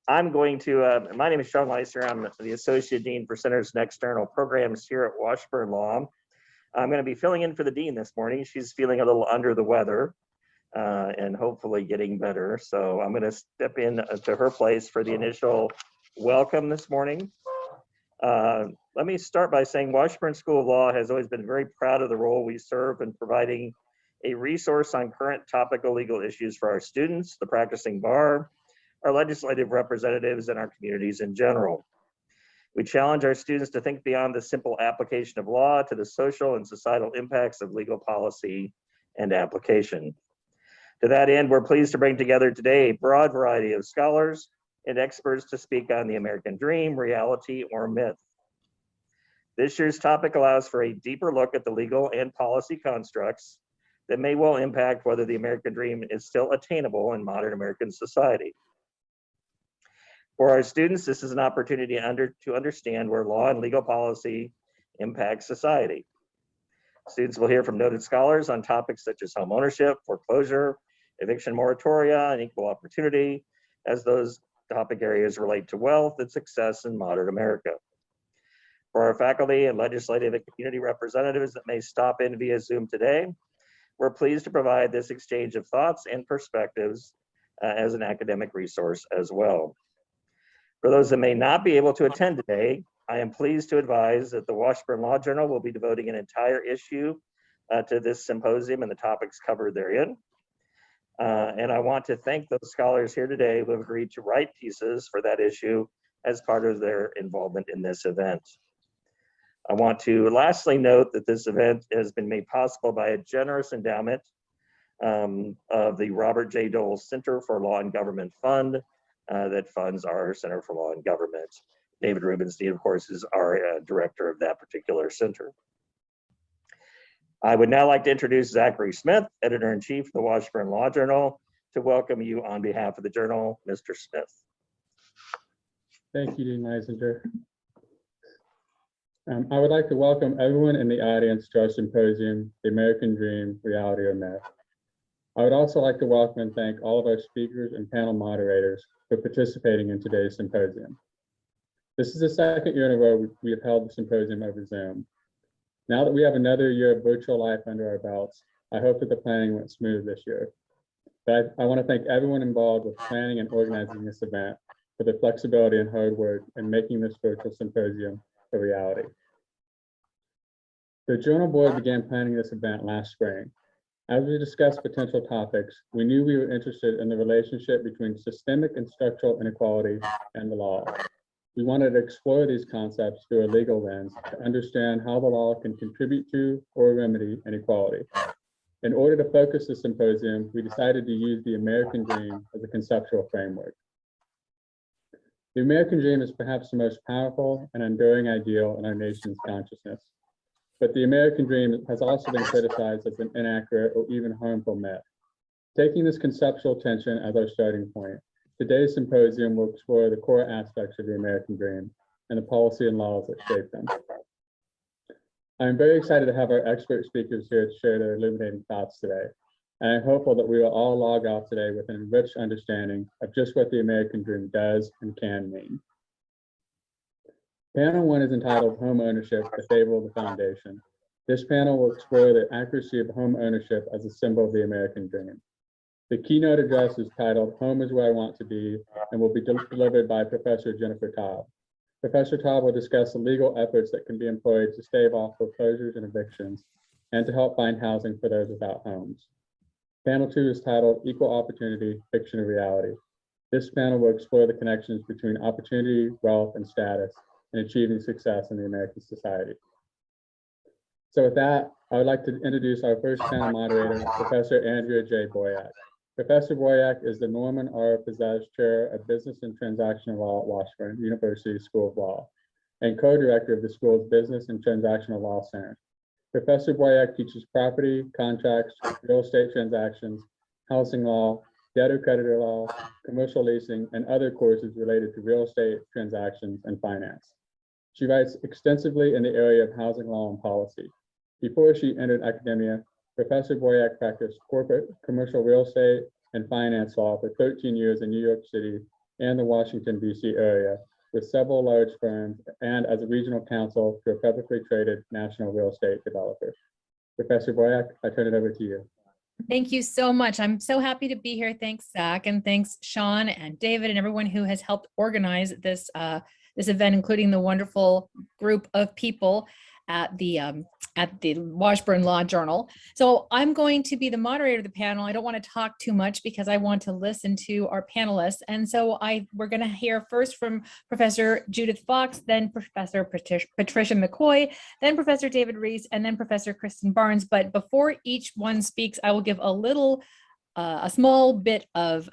I'm going to, my name is Shawn. I'm the Associate Dean for Centers and External Programs here at Washburn Law. I'm going to be filling in for the Dean this morning. She's feeling a little under the weather and hopefully getting better. So I'm going to step in to her place for the initial welcome this morning. Let me start by saying Washburn School of Law has always been very proud of the role we serve in providing a resource on current topical legal issues for our students, the practicing bar, our legislative representatives, and our communities in general. We challenge our students to think beyond the simple application of law to the social and societal impacts of legal policy and application. To that end, we're pleased to bring together today a broad variety of scholars and experts to speak on the American dream, reality, or myth. This year's topic allows for a deeper look at the legal and policy constructs that may well impact whether the American dream is still attainable in modern American society. For our students, this is an opportunity to understand where law and legal policy impact society. Students will hear from noted scholars on topics such as homeownership, foreclosure, eviction moratoria, and equal opportunity, as those topic areas relate to wealth and success in modern America. For our faculty and legislative and community representatives that may stop in via Zoom today, we're pleased to provide this exchange of thoughts and perspectives as an academic resource as well. For those that may not be able to attend today, I am pleased to advise that the Washburn Law Journal will be devoting an entire issue to this symposium and the topics covered therein. And I want to thank those scholars here today who have agreed to write pieces for that issue as part of their involvement in this event. I want to lastly note that this event has been made possible by a generous endowment of the Robert J. Dole Center for Law and Government Fund that funds our Center for Law and Government. David Rubenstein, of course, is our director of that particular center. I would now like to introduce Zachary Smith, Editor-in-Chief of the Washburn Law Journal, to welcome you on behalf of the journal, Mr. Smith. Thank you, Dean Leisinger. I would like to welcome everyone in the audience to our symposium, The American Dream, Reality or Myth. I would also like to welcome and thank all of our speakers and panel moderators for participating in today's symposium. This is the second year in a row we have held the symposium over Zoom. Now that we have another year of virtual life under our belts, I hope that the planning went smooth this year. But I want to thank everyone involved with planning and organizing this event for their flexibility and hard work in making this virtual symposium a reality. The Journal Board began planning this event last spring. As we discussed potential topics, we knew we were interested in the relationship between systemic and structural inequality and the law. We wanted to explore these concepts through a legal lens to understand how the law can contribute to or remedy inequality. In order to focus the symposium, we decided to use the American dream as a conceptual framework. The American dream is perhaps the most powerful and enduring ideal in our nation's consciousness. But the American dream has also been criticized as an inaccurate or even harmful myth. Taking this conceptual tension as our starting point, today's symposium will explore the core aspects of the American dream and the policy and laws that shape them. I am very excited to have our expert speakers here to share their illuminating thoughts today. And I'm hopeful that we will all log off today with an enriched understanding of just what the American dream does and can mean. Panel 1 is entitled Home Ownership, the Fable of the Foundation. This panel will explore the accuracy of home ownership as a symbol of the American dream. The keynote address is titled Home is Where I Want to Be and will be delivered by Professor Jennifer Taub. Professor Taub will discuss the legal efforts that can be employed to stave off foreclosures and evictions and to help find housing for those without homes. Panel 2 is titled Equal Opportunity, Fiction or Reality. This panel will explore the connections between opportunity, wealth, and status in achieving success in the American society. So with that, I would like to introduce our first panel moderator, Professor Andrea J. Boyack. Professor Boyack is the Norman R. Pozez Chair of Business and Transactional Law at Washburn University School of Law and co-director of the school's Business and Transactional Law Center. Professor Boyack teaches property, contracts, real estate transactions, housing law, debtor-creditor law, commercial leasing, and other courses related to real estate transactions and finance. She writes extensively in the area of housing law and policy. Before she entered academia, Professor Boyack practiced corporate, commercial real estate, and finance law for 13 years in New York City and the Washington, D.C. area, with several large firms, and as a regional counsel to a publicly traded national real estate developer. Professor Boyack, I turn it over to you. Thank you so much. I'm so happy to be here. Thanks, Zach, and thanks, Shawn and David and everyone who has helped organize this this event, including the wonderful group of people at the Washburn Law Journal. So I'm going to be the moderator of the panel. I don't want to talk too much because I want to listen to our panelists. And so we're going to hear first from Professor Judith Fox, then Professor Patricia McCoy, then Professor David Reiss, and then Professor Kristen Barnes. But before each one speaks, I will give a small bit of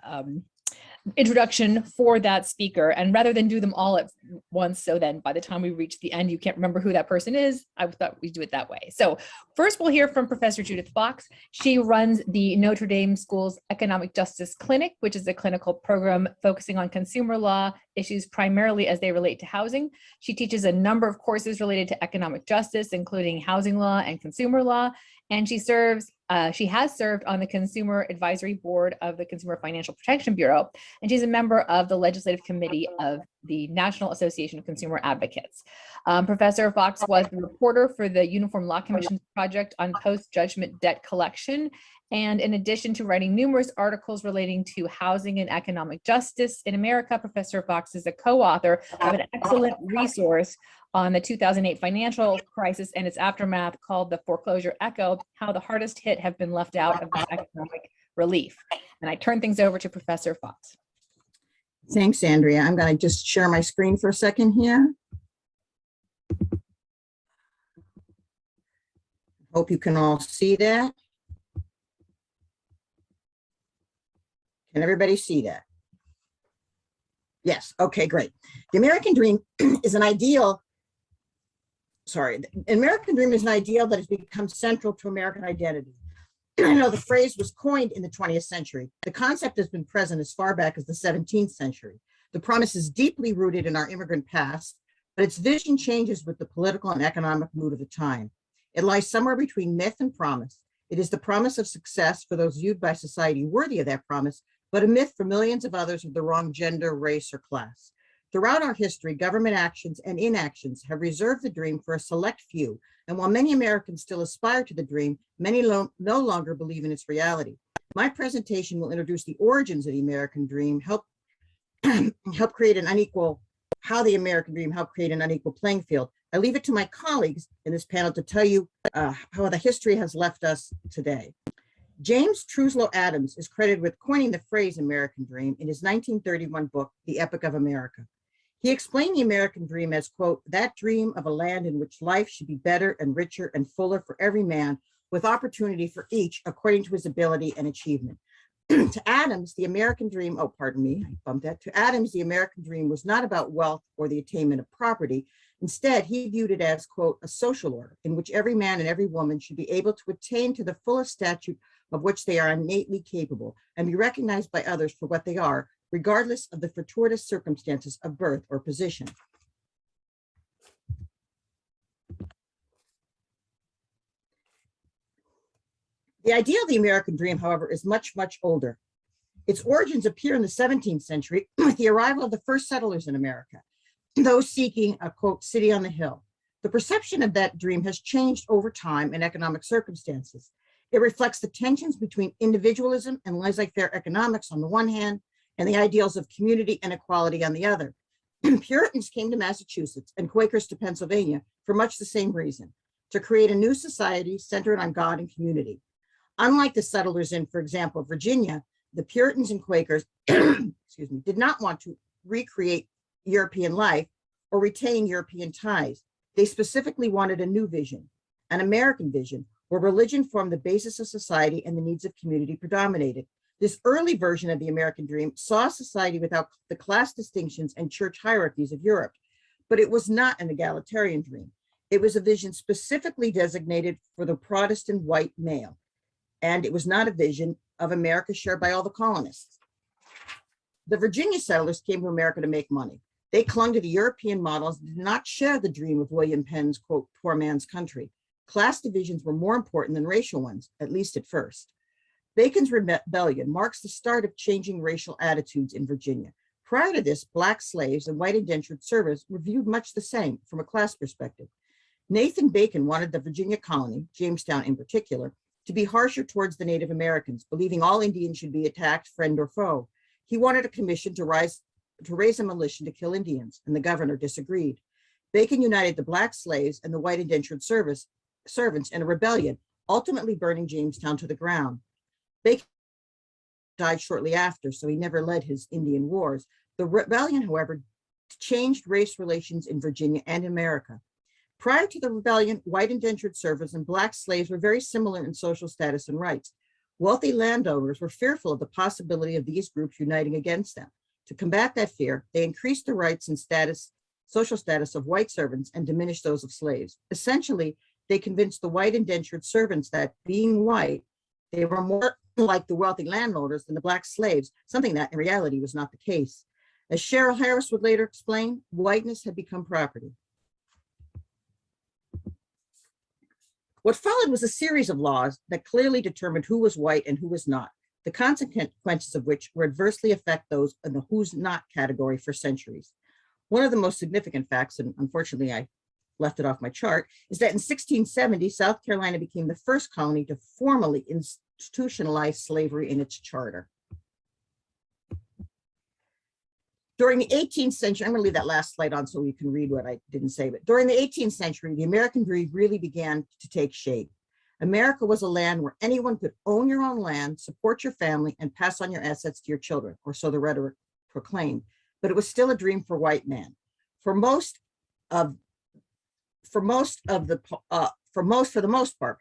introduction for that speaker, and rather than do them all at once, so then by the time we reach the end you can't remember who that person is, I thought we'd do it that way. So first we'll hear from Professor Judith Fox. She runs the Notre Dame School's Economic Justice Clinic, which is a clinical program focusing on consumer law issues primarily as they relate to housing. She teaches a number of courses related to economic justice, including housing law and consumer law, and she has served on the Consumer Advisory Board of the Consumer Financial Protection Bureau, and she's a member of the Legislative Committee of the National Association of Consumer Advocates. Professor Fox was the reporter for the Uniform Law Commission's project on post-judgment debt collection, and in addition to writing numerous articles relating to housing and economic justice in America, Professor Fox is a co-author of an excellent resource on the 2008 financial crisis and its aftermath called The Foreclosure Echo: How the Hardest Hit Have Been Left Out of This Economic Relief. And I turn things over to Professor Fox. Thanks, Andrea. I'm going to just share my screen for a second here. Hope you can all see that. Can everybody see that? Yes. Okay, great. The American dream is an ideal. The American dream is an ideal that has become central to American identity. I know the phrase was coined in the 20th century. The concept has been present as far back as the 17th century. The promise is deeply rooted in our immigrant past, but its vision changes with the political and economic mood of the time. It lies somewhere between myth and promise. It is the promise of success for those viewed by society worthy of that promise, but a myth for millions of others of the wrong gender, race, or class. Throughout our history, government actions and inactions have reserved the dream for a select few, and while many Americans still aspire to the dream, many no longer believe in its reality. My presentation will introduce the origins of the American dream, how the American dream helped create an unequal playing field. I leave it to my colleagues in this panel to tell you how the history has left us today. James Truslow Adams is credited with coining the phrase American dream in his 1931 book, The Epic of America. He explained the American dream as, quote, that dream of a land in which life should be better and richer and fuller for every man, with opportunity for each according to his ability and achievement. To Adams, the American dream, to Adams, the American dream was not about wealth or the attainment of property. Instead, he viewed it as, quote, a social order in which every man and every woman should be able to attain to the fullest statute of which they are innately capable and be recognized by others for what they are, regardless of the fortuitous circumstances of birth or position. The idea of the American dream, however, is much, much older. Its origins appear in the 17th century with the arrival of the first settlers in America, those seeking a, quote, city on the hill. The perception of that dream has changed over time and economic circumstances. It reflects the tensions between individualism and laissez-faire economics on the one hand, and the ideals of community and equality on the other. Puritans came to Massachusetts and Quakers to Pennsylvania for much the same reason, to create a new society centered on God and community. Unlike the settlers in, for example, Virginia, the Puritans and Quakers did not want to recreate European life or retain European ties. They specifically wanted a new vision, an American vision, where religion formed the basis of society and the needs of community predominated. This early version of the American dream saw society without the class distinctions and church hierarchies of Europe, but it was not an egalitarian dream. It was a vision specifically designated for the Protestant white male, and it was not a vision of America shared by all the colonists. The Virginia settlers came to America to make money. They clung to the European models and did not share the dream of William Penn's, quote, poor man's country. Class divisions were more important than racial ones, at least at first. Bacon's rebellion marks the start of changing racial attitudes in Virginia. Prior to this, Black slaves and white indentured servants were viewed much the same from a class perspective. Nathan Bacon wanted the Virginia colony, Jamestown in particular, to be harsher towards the Native Americans, believing all Indians should be attacked, friend or foe. He wanted a commission to raise a militia to kill Indians, and the governor disagreed. Bacon united the Black slaves and the white indentured servants in a rebellion, ultimately burning Jamestown to the ground. Bacon died shortly after, so he never led his Indian wars. The rebellion, however, changed race relations in Virginia and America. Prior to the rebellion, white indentured servants and Black slaves were very similar in social status and rights. Wealthy landowners were fearful of the possibility of these groups uniting against them. To combat that fear, they increased the rights and social status of white servants and diminished those of slaves. Essentially, they convinced the white indentured servants that being white, they were more like the wealthy landowners than the Black slaves, something that in reality was not the case. As Cheryl Harris would later explain, whiteness had become property. What followed was a series of laws that clearly determined who was white and who was not, the consequences of which would adversely affect those in the who's not category for centuries. One of the most significant facts, and unfortunately I left it off my chart, is that in 1670, South Carolina became the first colony to formally institutionalize slavery in its charter. During the 18th century, I'm going to leave that last slide on so you can read what I didn't say, but during the 18th century, the American dream really began to take shape. America was a land where anyone could own your own land, support your family, and pass on your assets to your children, or so the rhetoric proclaimed. But it was still a dream for white men. For the most part,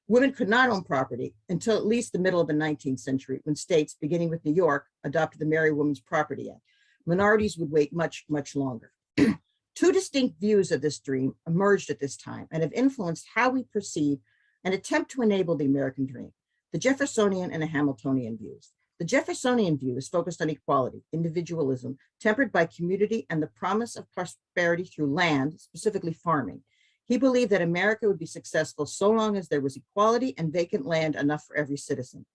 women could not own property until at least the middle of the 19th century, when states, beginning with New York, adopted the Marry Woman's Property Act. Minorities would wait much, much longer. Two distinct views of this dream emerged at this time and have influenced how we perceive and attempt to enable the American dream: the Jeffersonian and the Hamiltonian views. The Jeffersonian view is focused on equality, individualism, tempered by community and the promise of prosperity through land, specifically farming. He believed that America would be successful so long as there was equality and vacant land enough for every citizen.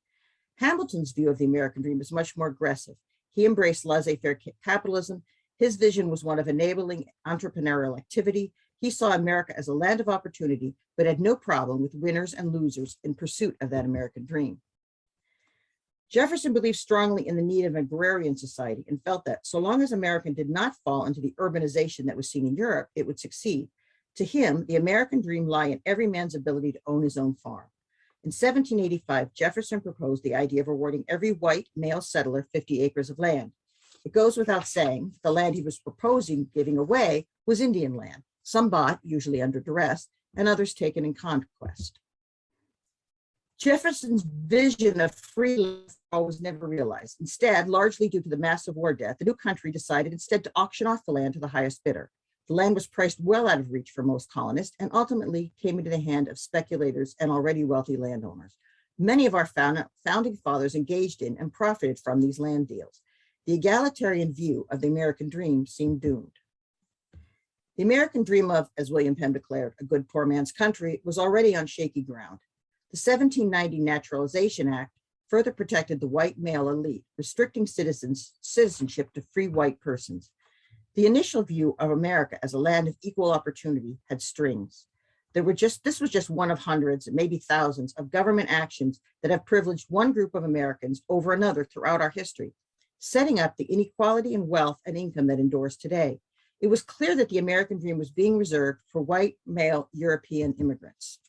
Hamilton's view of the American dream is much more aggressive. He embraced laissez-faire capitalism. His vision was one of enabling entrepreneurial activity. He saw America as a land of opportunity, but had no problem with winners and losers in pursuit of that American dream. Jefferson believed strongly in the need of an agrarian society and felt that so long as America did not fall into the urbanization that was seen in Europe, it would succeed. To him, the American dream lay in every man's ability to own his own farm. In 1785, Jefferson proposed the idea of awarding every white male settler 50 acres of land. It goes without saying, the land he was proposing giving away was Indian land, some bought, usually under duress, and others taken in conquest. Jefferson's vision of free land was never realized. Instead, largely due to the massive war debt, the new country decided instead to auction off the land to the highest bidder. The land was priced well out of reach for most colonists and ultimately came into the hand of speculators and already wealthy landowners. Many of our founding fathers engaged in and profited from these land deals. The egalitarian view of the American dream seemed doomed. The American dream of, as William Penn declared, a good poor man's country was already on shaky ground. The 1790 Naturalization Act further protected the white male elite, restricting citizenship to free white persons. The initial view of America as a land of equal opportunity had strings. This was just one of hundreds, maybe thousands, of government actions that have privileged one group of Americans over another throughout our history, setting up the inequality in wealth and income that endures today. It was clear that the American dream was being reserved for white male European immigrants.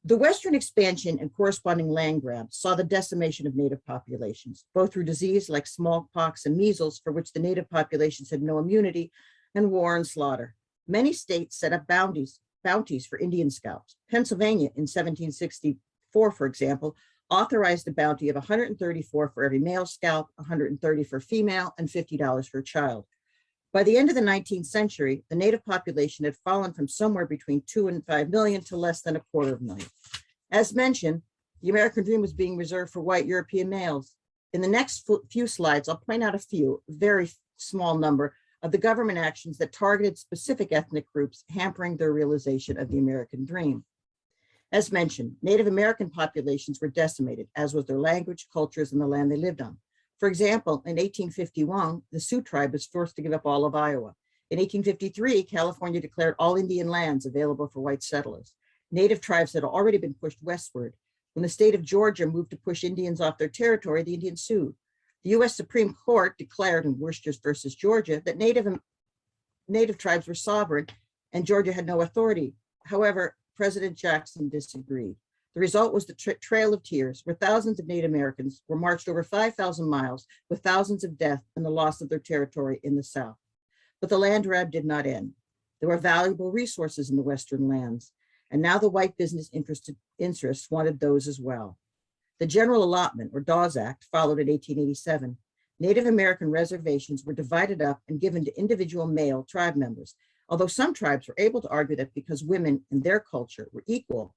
The Western expansion and corresponding land grabs saw the decimation of native populations, both through disease like smallpox and measles, for which the native populations had no immunity, and war and slaughter. Many states set up bounties for Indian scalps. Pennsylvania in 1764, for example, authorized a bounty of $134 for every male scalp, $130 for female, and $50 for a child. By the end of the 19th century, the native population had fallen from somewhere between 2 and 5 million to less than 250,000. As mentioned, the American dream was being reserved for white European males. In the next few slides, I'll point out a few, very small number, of the government actions that targeted specific ethnic groups, hampering their realization of the American dream. As mentioned, Native American populations were decimated, as was their language, cultures, and the land they lived on. For example, in 1851, the Sioux tribe was forced to give up all of Iowa. In 1853, California declared all Indian lands available for white settlers. Native tribes had already been pushed westward. When the state of Georgia moved to push Indians off their territory, the Indians sued. The U.S. Supreme Court declared in Worcester versus Georgia that Native tribes were sovereign and Georgia had no authority. However, President Jackson disagreed. The result was the Trail of Tears, where thousands of Native Americans were marched over 5,000 miles with thousands of deaths and the loss of their territory in the South. But the land grab did not end. There were valuable resources in the Western lands, and now the white business interests wanted those as well. The General Allotment, or Dawes Act, followed in 1887. Native American reservations were divided up and given to individual male tribe members, although some tribes were able to argue that because women in their culture were equal,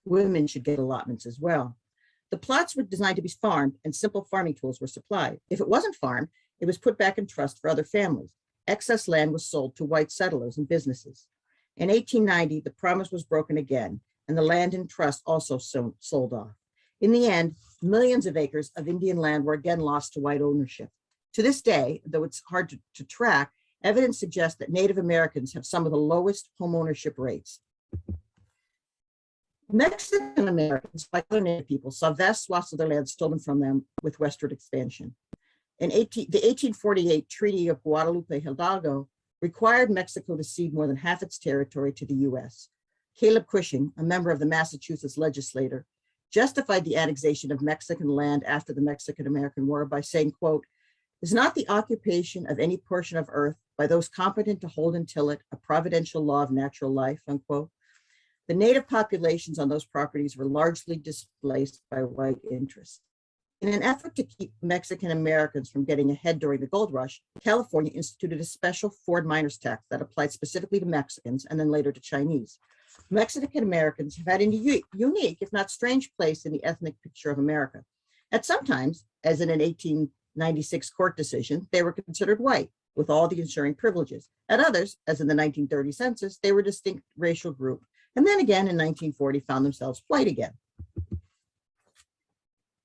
women should get allotments as well. The plots were designed to be farmed and simple farming tools were supplied. If it wasn't farmed, it was put back in trust for other families. Excess land was sold to white settlers and businesses. In 1890, the promise was broken again, and the land in trust also sold off. In the end, millions of acres of Indian land were again lost to white ownership. To this day, though it's hard to track, evidence suggests that Native Americans have some of the lowest homeownership rates. Mexican Americans, like other Native people, saw vast swaths of their land stolen from them with westward expansion. The 1848 Treaty of Guadalupe Hidalgo required Mexico to cede more than half its territory to the US. Caleb Cushing, a member of the Massachusetts legislature, justified the annexation of Mexican land after the Mexican-American War by saying, quote, "Is not the occupation of any portion of earth by those competent to hold and till it a providential law of natural life," unquote. The native populations on those properties were largely displaced by white interests. In an effort to keep Mexican Americans from getting ahead during the gold rush, California instituted a special Ford miners tax that applied specifically to Mexicans and then later to Chinese. Mexican Americans have had a unique, if not strange, place in the ethnic picture of America. At some times, as in an 1896 court decision, they were considered white with all the ensuing privileges. At others, as in the 1930 census, they were a distinct racial group. And then again in 1940 found themselves white again.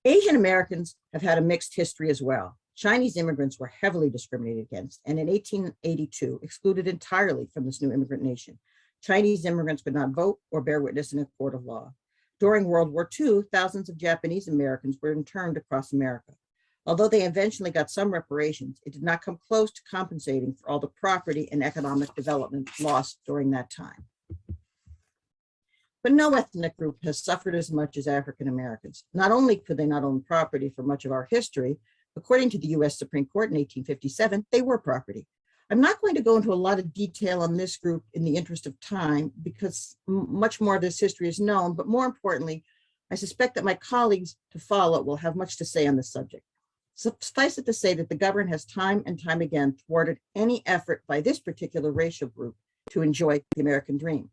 Asian Americans have had a mixed history as well. Chinese immigrants were heavily discriminated against and in 1882 excluded entirely from this new immigrant nation. Chinese immigrants could not vote or bear witness in a court of law. During World War II, thousands of Japanese Americans were interned across America. Although they eventually got some reparations, it did not come close to compensating for all the property and economic development lost during that time. But no ethnic group has suffered as much as African Americans. Not only could they not own property for much of our history, according to the US Supreme Court in 1857, they were property. I'm not going to go into a lot of detail on this group in the interest of time because much more of this history is known, but more importantly, I suspect that my colleagues to follow will have much to say on this subject. Suffice it to say that the government has time and time again thwarted any effort by this particular racial group to enjoy the American dream.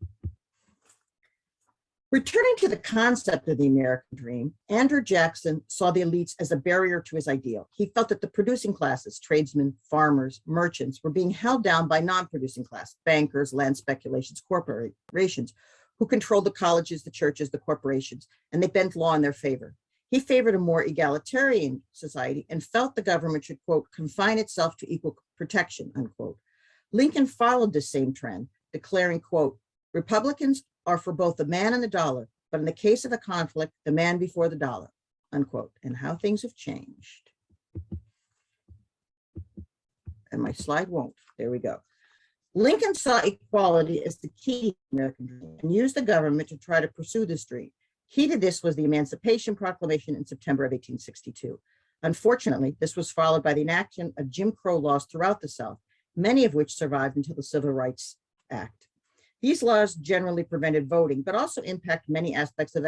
Returning to the concept of the American dream, Andrew Jackson saw the elites as a barrier to his ideal. He felt that the producing classes, tradesmen, farmers, merchants, were being held down by non-producing class, bankers, land speculations, corporations, who controlled the colleges, the churches, the corporations, and they bent law in their favor. He favored a more egalitarian society and felt the government should, quote, confine itself to equal protection, unquote. Lincoln followed this same trend, declaring, quote, Republicans are for both the man and the dollar, but in the case of a conflict, the man before the dollar, unquote. And how things have changed. And my slide won't. There we go. Lincoln saw equality as the key to the American dream and used the government to try to pursue this dream. Key to this was the Emancipation Proclamation in September of 1862. Unfortunately, this was followed by the enactment of Jim Crow laws throughout the South, many of which survived until the Civil Rights Act. These laws generally prevented voting, but also impact many aspects of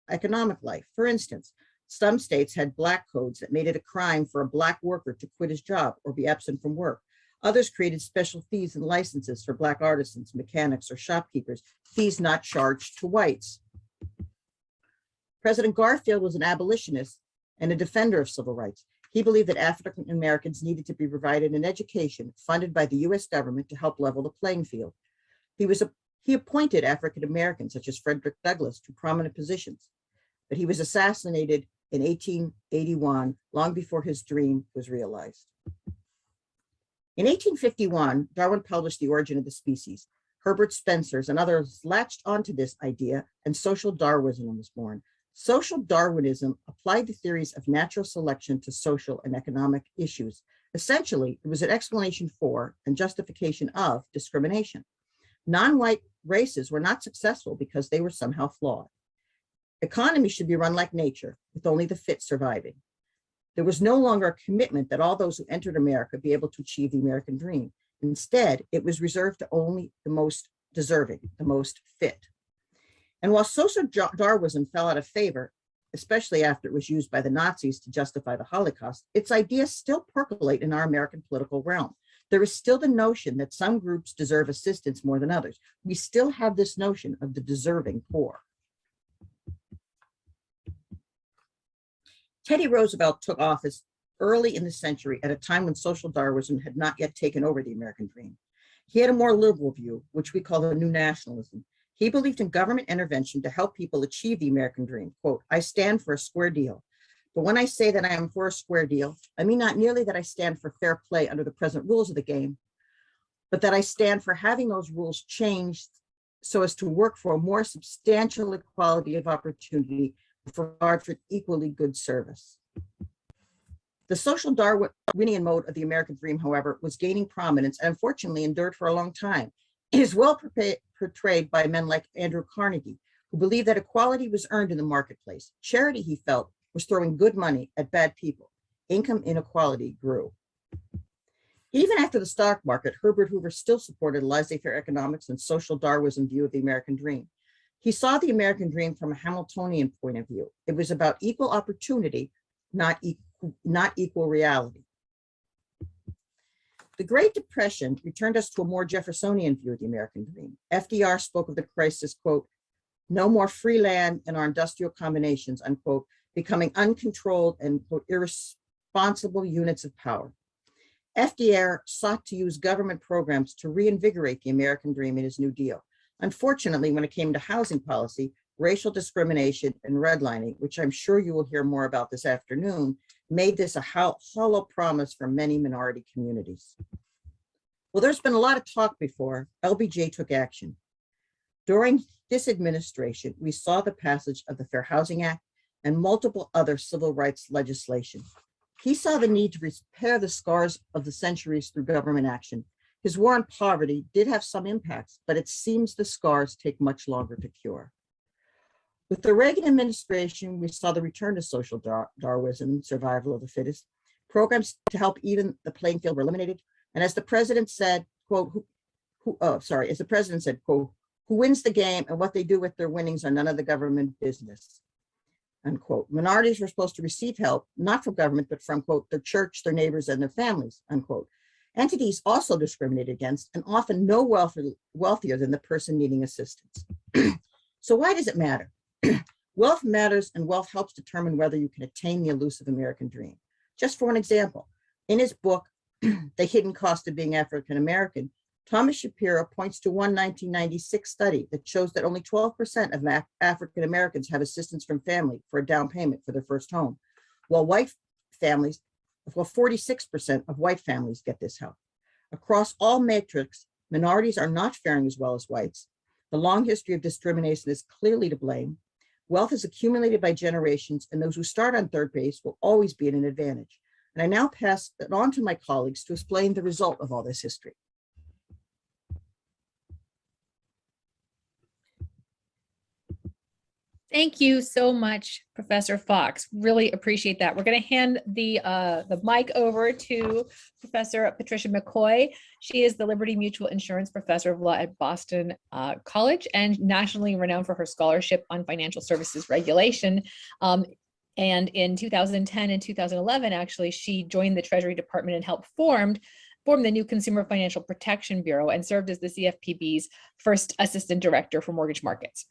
economic life. For instance, some states had black codes that made it a crime for a black worker to quit his job or be absent from work. Others created special fees and licenses for black artisans, mechanics, or shopkeepers, fees not charged to whites. President Garfield was an abolitionist and a defender of civil rights. He believed that African Americans needed to be provided an education funded by the US government to help level the playing field. He appointed African Americans, such as Frederick Douglass, to prominent positions, but he was assassinated in 1881, long before his dream was realized. In 1851, Darwin published The Origin of the Species. Herbert Spencer's and others latched onto this idea, and social Darwinism was born. Social Darwinism applied the theories of natural selection to social and economic issues. Essentially, it was an explanation for and justification of discrimination. Non-white races were not successful because they were somehow flawed. Economies should be run like nature, with only the fit surviving. There was no longer a commitment that all those who entered America be able to achieve the American dream. Instead, it was reserved to only the most deserving, the most fit. And while social Darwinism fell out of favor, especially after it was used by the Nazis to justify the Holocaust, its ideas still percolate in our American political realm. There is still the notion that some groups deserve assistance more than others. We still have this notion of the deserving poor. Teddy Roosevelt took office early in the century at a time when social Darwinism had not yet taken over the American dream. He had a more liberal view, which we call the New Nationalism. He believed in government intervention to help people achieve the American dream. Quote, "I stand for a square deal. But when I say that I am for a square deal, I mean not merely that I stand for fair play under the present rules of the game, but that I stand for having those rules changed so as to work for a more substantial equality of opportunity for regard for equally good service." The social Darwinian mode of the American dream, however, was gaining prominence and unfortunately endured for a long time. It is well portrayed by men like Andrew Carnegie, who believed that equality was earned in the marketplace. Charity, he felt, was throwing good money at bad people. Income inequality grew. Even after the stock market, Herbert Hoover still supported laissez-faire economics and social Darwinism view of the American dream. He saw the American dream from a Hamiltonian point of view. It was about equal opportunity, not equal reality. The Great Depression returned us to a more Jeffersonian view of the American dream. FDR spoke of the crisis, quote, "No more free land in our industrial combinations," unquote, becoming uncontrolled and, quote, irresponsible units of power. FDR sought to use government programs to reinvigorate the American dream in his New Deal. Unfortunately, when it came to housing policy, racial discrimination and redlining, which I'm sure you will hear more about this afternoon, made this a hollow promise for many minority communities. Well, there's been a lot of talk before. LBJ took action. During this administration, we saw the passage of the Fair Housing Act and multiple other civil rights legislation. He saw the need to repair the scars of the centuries through government action. His war on poverty did have some impacts, but it seems the scars take much longer to cure. With the Reagan administration, we saw the return to social Darwinism, survival of the fittest. Programs to help even the playing field were eliminated. And as the president said, quote, as the president said, quote, "Who wins the game and what they do with their winnings are none of the government business," unquote. Minorities were supposed to receive help, not from government, but from, quote, their church, their neighbors, and their families, unquote. Entities also discriminated against and often no wealthier than the person needing assistance. So why does it matter? Wealth matters, and wealth helps determine whether you can attain the elusive American dream. Just for an example, in his book, The Hidden Cost of Being African American, Thomas Shapiro points to one 1996 study that shows that only 12% of African Americans have assistance from family for a down payment for their first home, while 46% of white families get this help. Across all metrics, minorities are not faring as well as whites. The long history of discrimination is clearly to blame. Wealth is accumulated by generations, and those who start on third base will always be at an advantage. And I now pass it on to my colleagues to explain the result of all this history. Thank you so much, Professor Fox. Really appreciate that. We're going to hand the mic over to Professor Patricia McCoy. She is the Liberty Mutual Insurance Professor of Law at Boston College and nationally renowned for her scholarship on financial services regulation. And in 2010 and 2011, actually, she joined the Treasury Department and helped form the new Consumer Financial Protection Bureau and served as the CFPB's first assistant director for mortgage markets.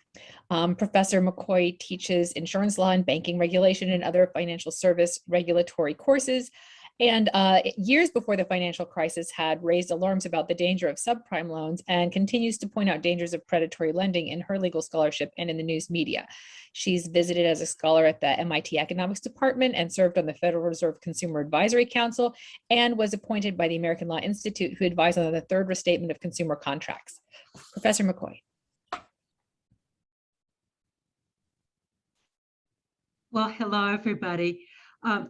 Professor McCoy teaches insurance law and banking regulation and other financial service regulatory courses And years before the financial crisis had raised alarms about the danger of subprime loans, and continues to point out dangers of predatory lending in her legal scholarship and in the news media. She's visited as a scholar at the MIT Economics Department and served on the Federal Reserve Consumer Advisory Council, and was appointed by the American Law Institute, who advised on the third restatement of consumer contracts. Professor McCoy. Well, hello, everybody.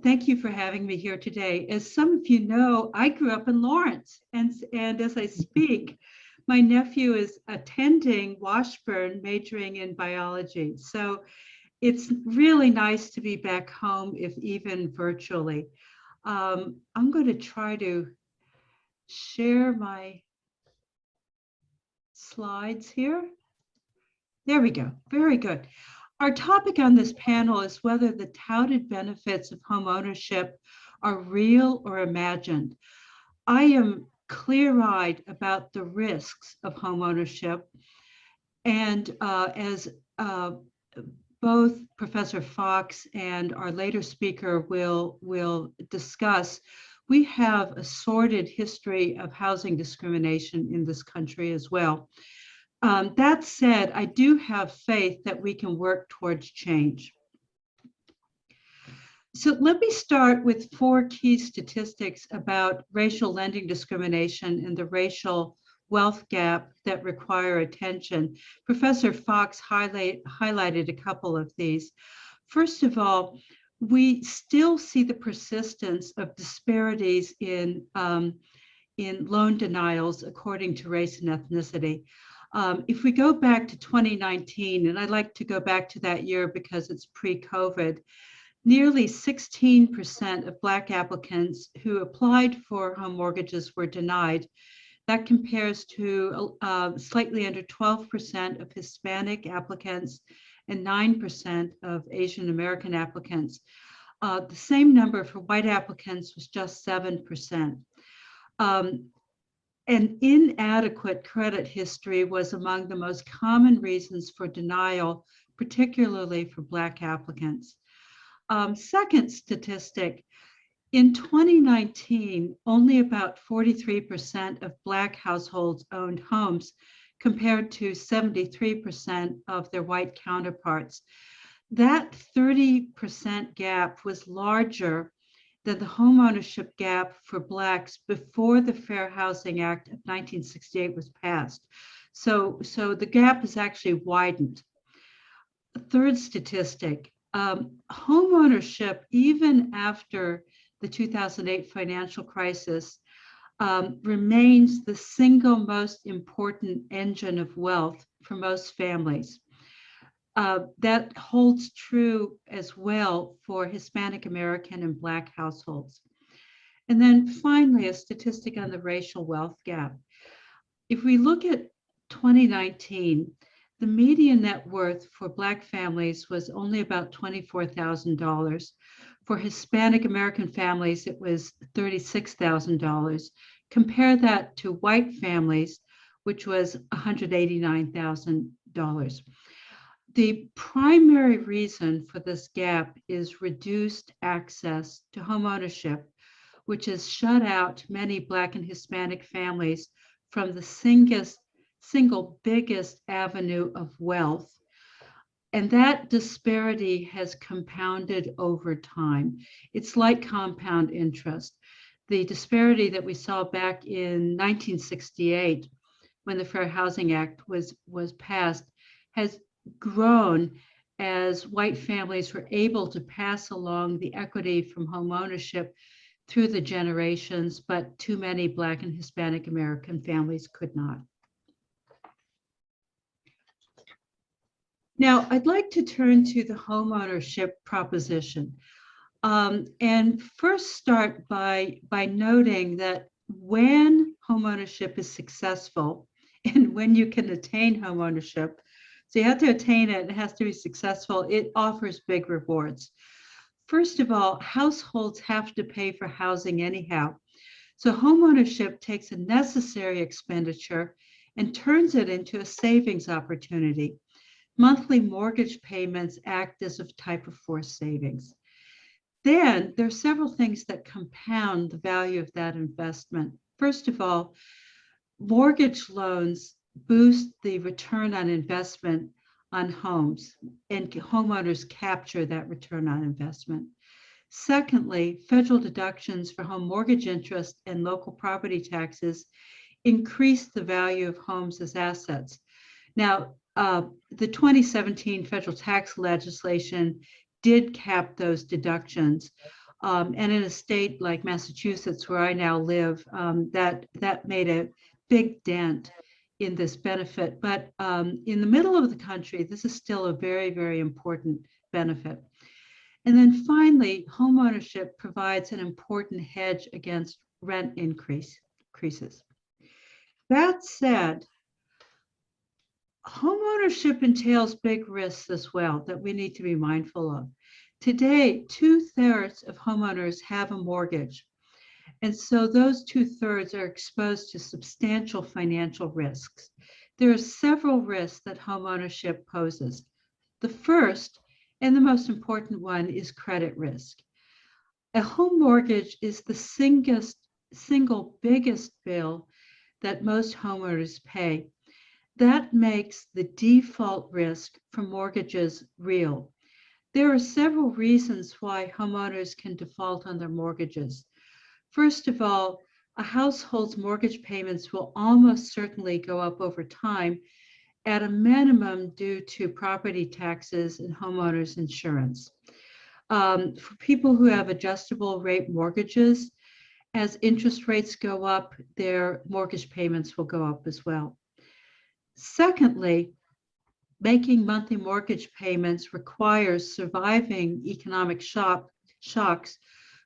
Thank you for having me here today. As some of you know, I grew up in Lawrence, and as I speak, my nephew is attending Washburn, majoring in biology. So it's really nice to be back home, if even virtually. I'm going to try to share my slides here. There we go. Very good. Our topic on this panel is whether the touted benefits of home ownership are real or imagined. I am clear-eyed about the risks of home ownership, and as both Professor Fox and our later speaker will discuss, we have a sordid history of housing discrimination in this country as well. That said, I do have faith that we can work towards change. So let me start with 4 key statistics about racial lending discrimination and the racial wealth gap that require attention. Professor Fox highlighted a couple of these. First of all, we still see the persistence of disparities in loan denials according to race and ethnicity. If we go back to 2019, and I like to go back to that year because it's pre-COVID, nearly 16% of Black applicants who applied for home mortgages were denied. That compares to slightly under 12% of Hispanic applicants and 9% of Asian American applicants. The same number for white applicants was just 7%. An inadequate credit history was among the most common reasons for denial, particularly for Black applicants. Second statistic, in 2019, only about 43% of Black households owned homes, compared to 73% of their white counterparts. That 30% gap was larger than the homeownership gap for Blacks before the Fair Housing Act of 1968 was passed. So the gap has actually widened. A third statistic, homeownership, even after the 2008 financial crisis, remains the single most important engine of wealth for most families. That holds true as well for Hispanic American and Black households. And then finally, a statistic on the racial wealth gap. If we look at 2019, the median net worth for Black families was only about $24,000. For Hispanic American families, it was $36,000. Compare that to white families, which was $189,000. The primary reason for this gap is reduced access to homeownership, which has shut out many Black and Hispanic families from the single biggest avenue of wealth. And that disparity has compounded over time. It's like compound interest. The disparity that we saw back in 1968, when the Fair Housing Act was passed, has grown as white families were able to pass along the equity from home ownership through the generations, but too many Black and Hispanic American families could not. Now, I'd like to turn to the homeownership proposition, and first start by noting that when homeownership is successful and when you can attain homeownership, so you have to attain it, it has to be successful, it offers big rewards. First of all, households have to pay for housing anyhow. So homeownership takes a necessary expenditure and turns it into a savings opportunity. Monthly mortgage payments act as a type of forced savings. Then there are several things that compound the value of that investment. First of all, mortgage loans boost the return on investment on homes, and homeowners capture that return on investment. Secondly, federal deductions for home mortgage interest and local property taxes increase the value of homes as assets. Now, the 2017 federal tax legislation did cap those deductions. And in a state like Massachusetts, where I now live, that made a big dent in this benefit. But in the middle of the country, this is still a very, very important benefit. And then finally, homeownership provides an important hedge against rent increases. That said, homeownership entails big risks as well that we need to be mindful of. Today, 2/3 of homeowners have a mortgage. And so those 2/3 are exposed to substantial financial risks. There are several risks that homeownership poses. The first and the most important one is credit risk. A home mortgage is the single biggest bill that most homeowners pay. That makes the default risk for mortgages real. There are several reasons why homeowners can default on their mortgages. First of all, a household's mortgage payments will almost certainly go up over time, at a minimum due to property taxes and homeowners insurance. For people who have adjustable rate mortgages, as interest rates go up, their mortgage payments will go up as well. Secondly, making monthly mortgage payments requires surviving economic shocks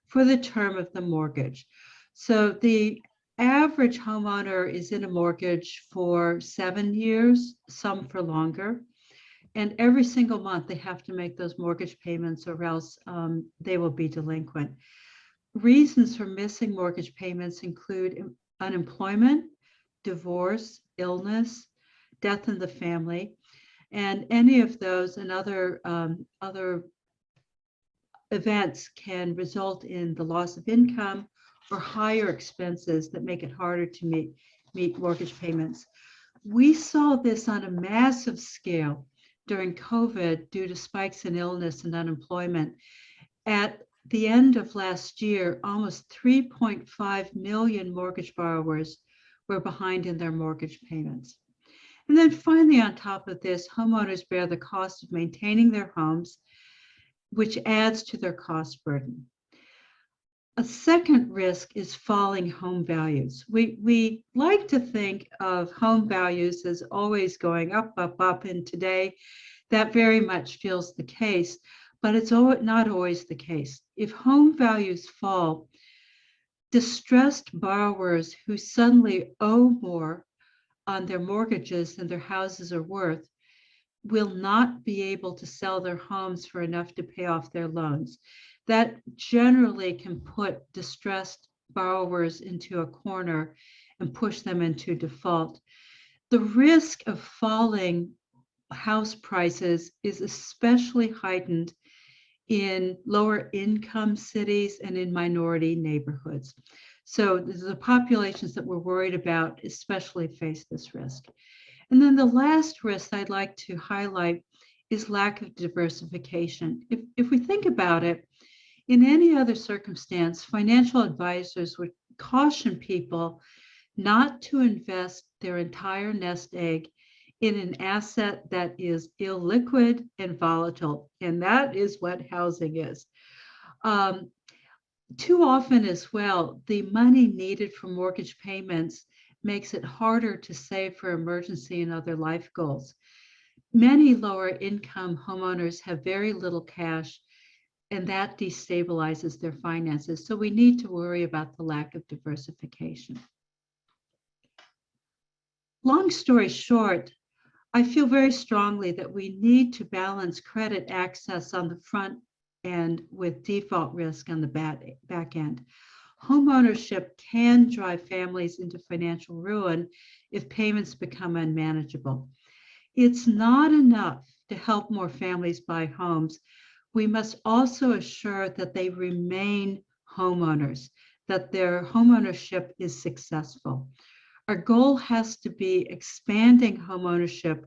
for the term of the mortgage. So the average homeowner is in a mortgage for 7 years, some for longer. And every single month they have to make those mortgage payments or else they will be delinquent. Reasons for missing mortgage payments include unemployment, divorce, illness, death in the family, and any of those and other events can result in the loss of income or higher expenses that make it harder to meet mortgage payments. We saw this on a massive scale during COVID due to spikes in illness and unemployment. At the end of last year, almost 3.5 million mortgage borrowers were behind in their mortgage payments. And then finally, on top of this, homeowners bear the cost of maintaining their homes, which adds to their cost burden. A second risk is falling home values. We like to think of home values as always going up, up, up, and today that very much feels the case, but it's not always the case. If home values fall, distressed borrowers who suddenly owe more on their mortgages than their houses are worth will not be able to sell their homes for enough to pay off their loans. That generally can put distressed borrowers into a corner and push them into default. The risk of falling house prices is especially heightened in lower income cities and in minority neighborhoods. So the populations that we're worried about especially face this risk. And then the last risk I'd like to highlight is lack of diversification. If we think about it, in any other circumstance, financial advisors would caution people not to invest their entire nest egg in an asset that is illiquid and volatile. And that is what housing is. Too often as well, the money needed for mortgage payments makes it harder to save for emergency and other life goals. Many lower income homeowners have very little cash, and that destabilizes their finances. So we need to worry about the lack of diversification. Long story short, I feel very strongly that we need to balance credit access on the front end with default risk on the back end. Homeownership can drive families into financial ruin if payments become unmanageable. It's not enough to help more families buy homes. we must also assure that they remain homeowners, that their homeownership is successful. Our goal has to be expanding homeownership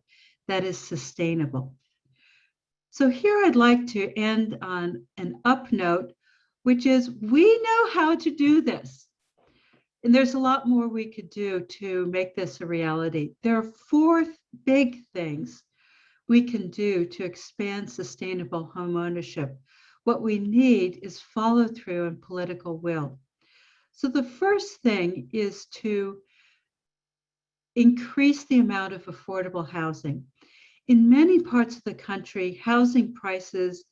that is sustainable. So here I'd like to end on an up note, which is we know how to do this. And there's a lot more we could do to make this a reality. There are 4 big things we can do to expand sustainable home ownership. What we need is follow through and political will. So the first thing is to increase the amount of affordable housing. In many parts of the country, housing prices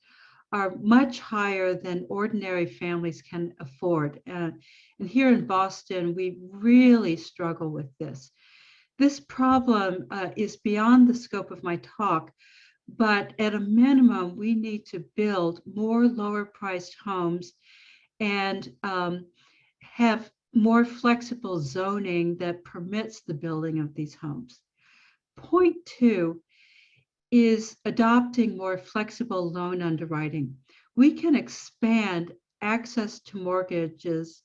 are much higher than ordinary families can afford. And here in Boston, we really struggle with this. This problem is beyond the scope of my talk, but at a minimum, we need to build more lower priced homes and have more flexible zoning that permits the building of these homes. Point 2 is adopting more flexible loan underwriting. We can expand access to mortgages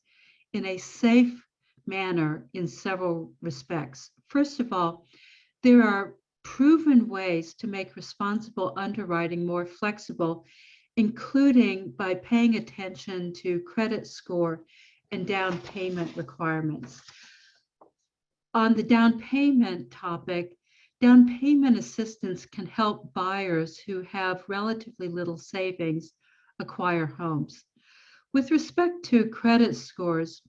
in a safe manner in several respects. First of all, there are proven ways to make responsible underwriting more flexible, including by paying attention to credit score and down payment requirements. On the down payment topic, down payment assistance can help buyers who have relatively little savings acquire homes. With respect to credit scores,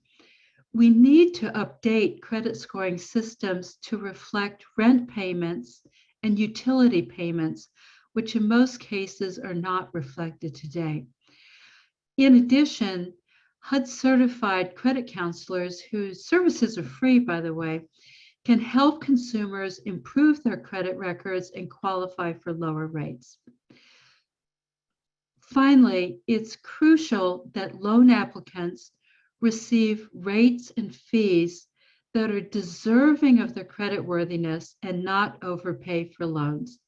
we need to update credit scoring systems to reflect rent payments and utility payments, which in most cases are not reflected today. In addition, HUD certified credit counselors, whose services are free, by the way, can help consumers improve their credit records and qualify for lower rates. Finally, it's crucial that loan applicants receive rates and fees that are deserving of their creditworthiness and not overpay for loans.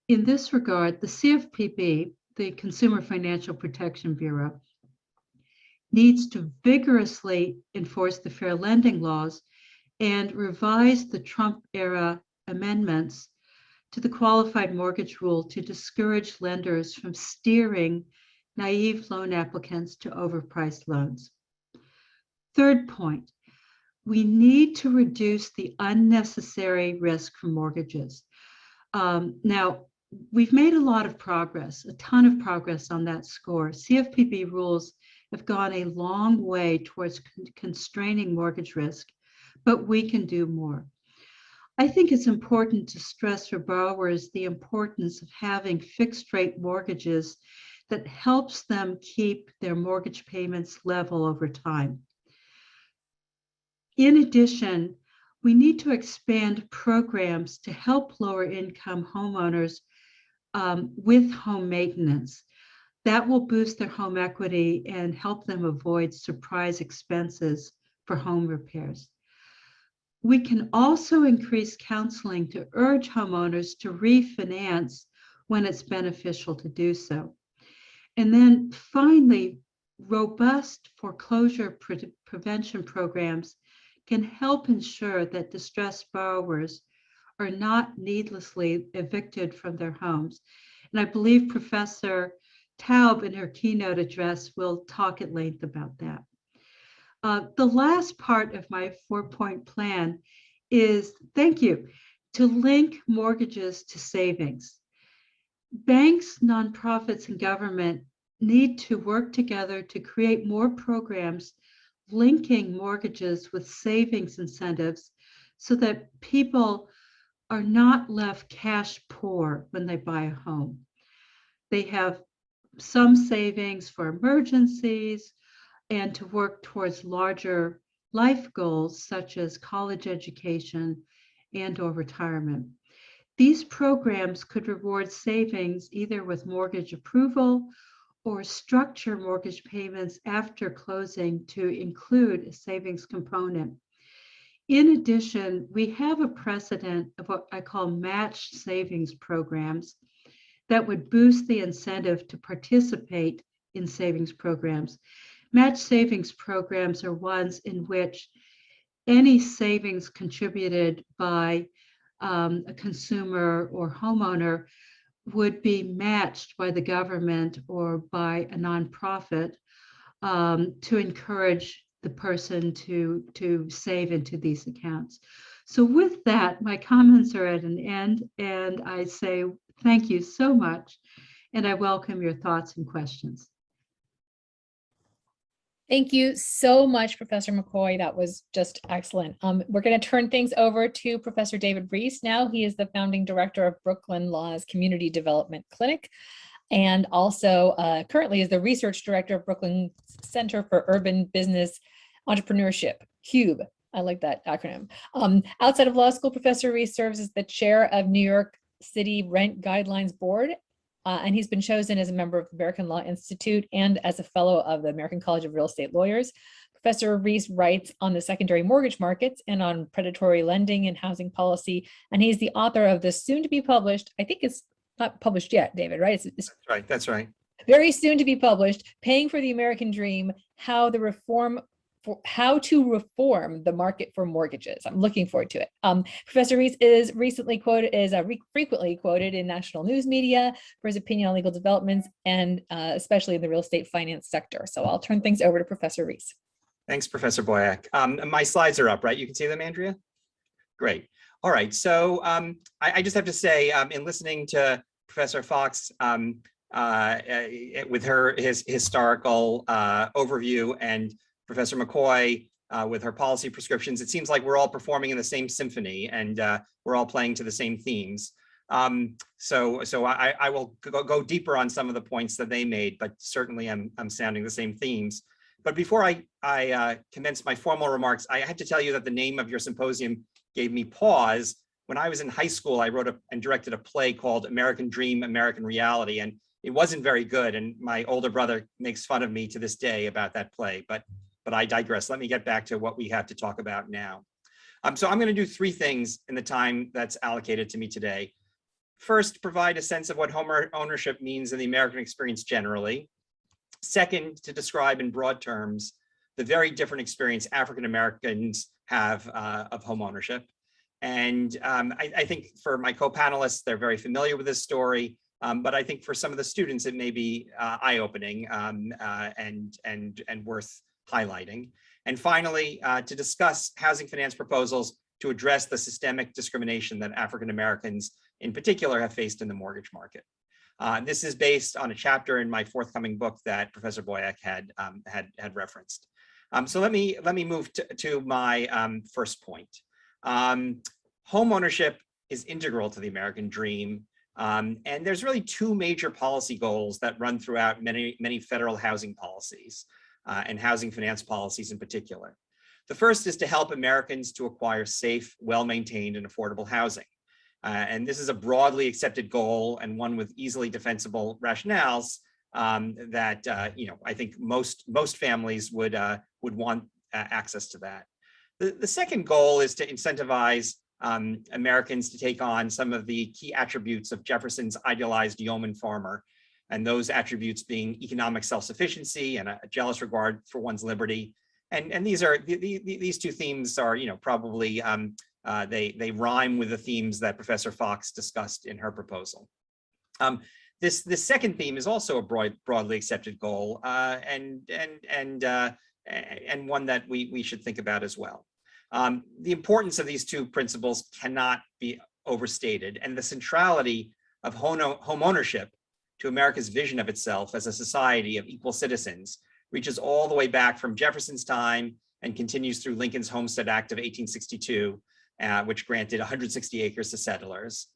In this regard, the CFPB, the Consumer Financial Protection Bureau, needs to vigorously enforce the fair lending laws and revise the Trump-era amendments to the qualified mortgage rule to discourage lenders from steering naive loan applicants to overpriced loans. Third point, we need to reduce the unnecessary risk from mortgages. Now, we've made a lot of progress, a ton of progress on that score. CFPB rules have gone a long way towards constraining mortgage risk, but we can do more. I think it's important to stress for borrowers the importance of having fixed rate mortgages that helps them keep their mortgage payments level over time. In addition, we need to expand programs to help lower income homeowners with home maintenance. That will boost their home equity and help them avoid surprise expenses for home repairs. We can also increase counseling to urge homeowners to refinance when it's beneficial to do so. And then finally, robust foreclosure prevention programs can help ensure that distressed borrowers are not needlessly evicted from their homes. And I believe Professor Taub in her keynote address will talk at length about that. The last part of my 4-point plan is, thank you, to link mortgages to savings. Banks, nonprofits, and government need to work together to create more programs linking mortgages with savings incentives so that people are not left cash poor when they buy a home. They have some savings for emergencies and to work towards larger life goals such as college education and/or retirement. These programs could reward savings either with mortgage approval or structure mortgage payments after closing to include a savings component. In addition, we have a precedent of what I call matched savings programs that would boost the incentive to participate in savings programs. Match savings programs are ones in which any savings contributed by a consumer or homeowner would be matched by the government or by a nonprofit to encourage the person to save into these accounts. So with that, my comments are at an end, and I say thank you so much, and I welcome your thoughts and questions. Thank you so much, Professor McCoy. That was just excellent. We're going to turn things over to Professor David Reiss now. He is the founding director of Brooklyn Law's Community Development Clinic, and also currently is the research director of Brooklyn Center for Urban Business Entrepreneurship, CUBE. I like that acronym. Outside of law school, Professor Reiss serves as the chair of New York City Rent Guidelines Board, and he's been chosen as a member of the American Law Institute and as a fellow of the American College of Real Estate Lawyers. Professor Reiss writes on the secondary mortgage markets and on predatory lending and housing policy, and he's the author of the soon to be published, I think it's not published yet, David, right? That's right. That's right. Very soon to be published, Paying for the American Dream, How to Reform the Market for Mortgages. I'm looking forward to it. Professor Reiss is frequently quoted in national news media for his opinion on legal developments and especially in the real estate finance sector. So I'll turn things over to Professor Reiss. Thanks, Professor Boyack. My slides are up, right? You can see them, Andrea? Great. All right. So I just have to say, in listening to Professor Fox with his historical overview and Professor McCoy with her policy prescriptions, it seems like we're all performing in the same symphony and we're all playing to the same themes. So I will go deeper on some of the points that they made, but certainly I'm sounding the same themes. But before I commence my formal remarks, I had to tell you that the name of your symposium gave me pause. When I was in high school, I wrote and directed a play called American Dream, American Reality, and it wasn't very good. And my older brother makes fun of me to this day about that play, but I digress. Let me get back to what we have to talk about now. So I'm going to do three things in the time that's allocated to me today. First, provide a sense of what home ownership means in the American experience generally. Second, to describe in broad terms the very different experience African Americans have of home ownership. And I think for my co-panelists, they're very familiar with this story. But I think for some of the students, it may be eye-opening and worth highlighting. And finally, to discuss housing finance proposals to address the systemic discrimination that African Americans in particular have faced in the mortgage market. This is based on a chapter in my forthcoming book that Professor Boyack had referenced. So let me move to my first point. Home ownership is integral to the American dream. And there's really two major policy goals that run throughout many federal housing policies and housing finance policies in particular. The first is to help Americans to acquire safe, well-maintained and affordable housing. And this is a broadly accepted goal and one with easily defensible rationales that I think most families would want access to that. The second goal is to incentivize Americans to take on some of the key attributes of Jefferson's idealized yeoman farmer, and those attributes being economic self-sufficiency and a jealous regard for one's liberty. And these two themes are, probably they rhyme with the themes that Professor Fox discussed in her proposal. This second theme is also a broadly accepted goal, and one that we should think about as well. The importance of these two principles cannot be overstated, and the centrality of home ownership to America's vision of itself as a society of equal citizens reaches all the way back from Jefferson's time and continues through Lincoln's Homestead Act of 1862, which granted 160 acres to settlers.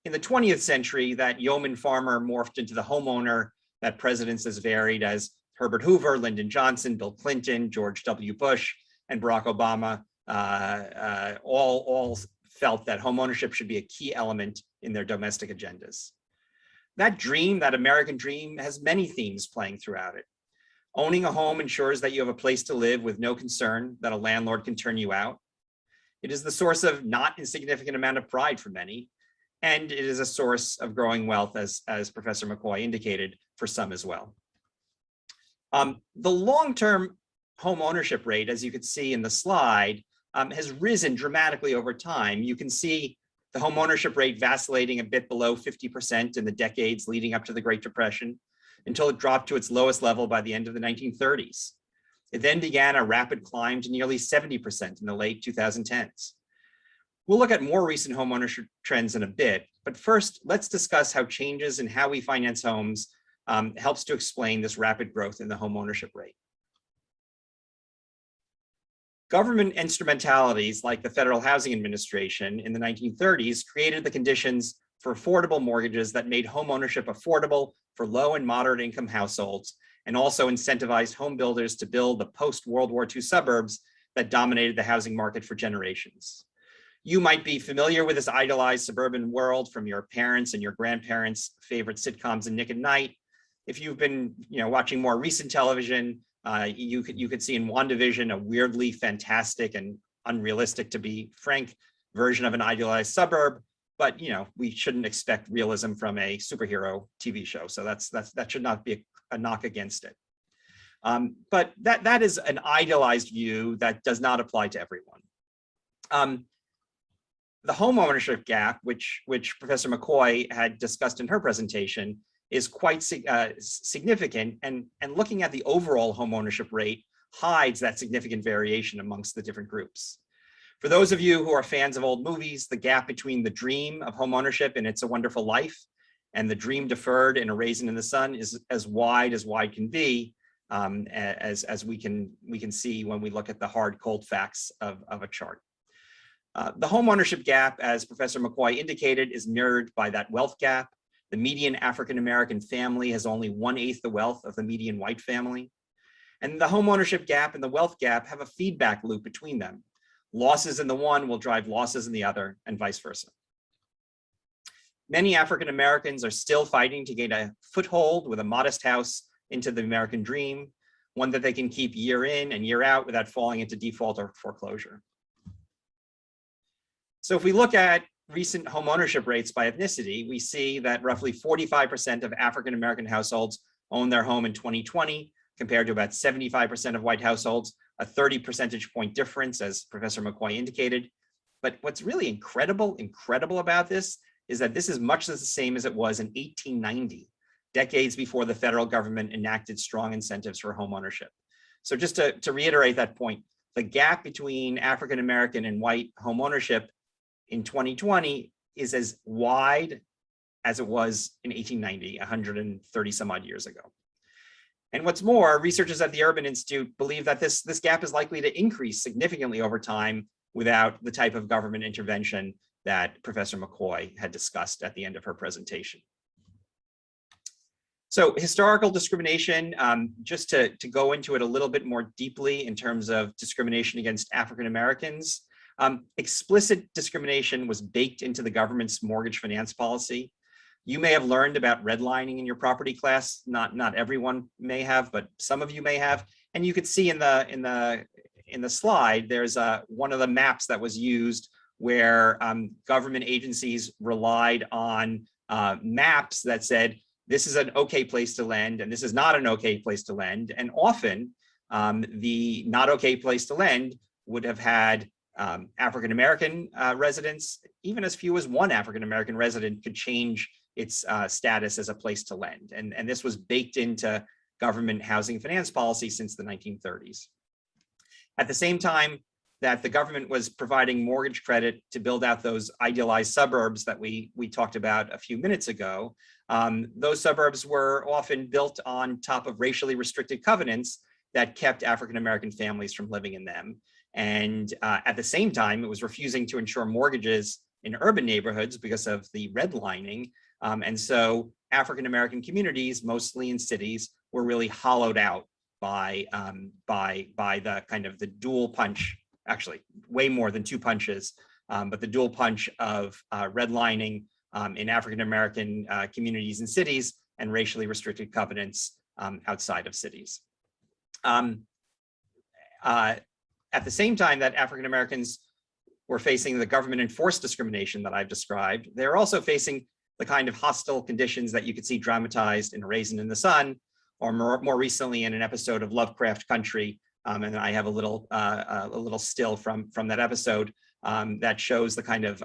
In the 20th century, that yeoman farmer morphed into the homeowner that presidents as varied as Herbert Hoover, Lyndon Johnson, Bill Clinton, George W. Bush, and Barack Obama all felt that homeownership should be a key element in their domestic agendas. That dream, that American dream, has many themes playing throughout it. Owning a home ensures that you have a place to live with no concern that a landlord can turn you out. It is the source of not insignificant amount of pride for many, and it is a source of growing wealth, as Professor McCoy indicated, for some as well. The long-term home ownership rate, as you could see in the slide, has risen dramatically over time. You can see the home ownership rate vacillating a bit below 50% in the decades leading up to the Great Depression, until it dropped to its lowest level by the end of the 1930s. It then began a rapid climb to nearly 70% in the late 2010s. We'll look at more recent home ownership trends in a bit, but first, let's discuss how changes in how we finance homes helps to explain this rapid growth in the home ownership rate. Government instrumentalities like the Federal Housing Administration in the 1930s created the conditions for affordable mortgages that made home ownership affordable for low and moderate income households, and also incentivized home builders to build the post-World War II suburbs that dominated the housing market for generations. You might be familiar with this idealized suburban world from your parents' and your grandparents' favorite sitcoms and Nick at Night. If you've been watching more recent television, you could see in WandaVision a weirdly fantastic and unrealistic, to be frank, version of an idealized suburb. But we shouldn't expect realism from a superhero TV show, so that should not be a knock against it. But that is an idealized view that does not apply to everyone. The home ownership gap, which Professor McCoy had discussed in her presentation, is quite significant, and looking at the overall home ownership rate hides that significant variation amongst the different groups. For those of you who are fans of old movies, the gap between the dream of home ownership in It's a Wonderful Life and the dream deferred in A Raisin in the Sun is as wide can be, as we can see when we look at the hard, cold facts of a chart. The home ownership gap, as Professor McCoy indicated, is mirrored by that wealth gap. The median African-American family has only 1/8 the wealth of the median white family. And the home ownership gap and the wealth gap have a feedback loop between them. Losses in the one will drive losses in the other, and vice versa. Many African-Americans are still fighting to gain a foothold with a modest house into the American dream, one that they can keep year in and year out without falling into default or foreclosure. So if we look at recent home ownership rates by ethnicity, we see that roughly 45% of African-American households own their home in 2020, compared to about 75% of white households, a 30 percentage point difference, as Professor McCoy indicated. But what's really incredible about this is that this is much the same as it was in 1890, decades before the federal government enacted strong incentives for home ownership. So just to reiterate that point, the gap between African-American and white home ownership in 2020 is as wide as it was in 1890, 130 some odd years ago. And what's more, researchers at the Urban Institute believe that this gap is likely to increase significantly over time without the type of government intervention that Professor McCoy had discussed at the end of her presentation. So historical discrimination, just to go into it a little bit more deeply in terms of discrimination against African Americans, explicit discrimination was baked into the government's mortgage finance policy. You may have learned about redlining in your property class. Not everyone may have, but some of you may have. And you could see in the slide, there's one of the maps that was used where government agencies relied on maps that said, this is an okay place to lend, and this is not an okay place to lend. And often the not okay place to lend would have had African-American residents. Even as few as one African-American resident could change its status as a place to lend. And this was baked into government housing finance policy since the 1930s. At the same time that the government was providing mortgage credit to build out those idealized suburbs that we talked about a few minutes ago, those suburbs were often built on top of racially restricted covenants that kept African-American families from living in them. And at the same time, it was refusing to insure mortgages in urban neighborhoods because of the redlining. And so African-American communities, mostly in cities, were really hollowed out by the kind of the dual punch, actually way more than two punches, but the dual punch of redlining in African-American communities and cities and racially restricted covenants outside of cities. At the same time that African-Americans who are facing the government enforced discrimination that I've described, they're also facing the kind of hostile conditions that you could see dramatized in Raisin in the Sun, or more recently in an episode of Lovecraft Country. And I have a little still from that episode that shows the kind of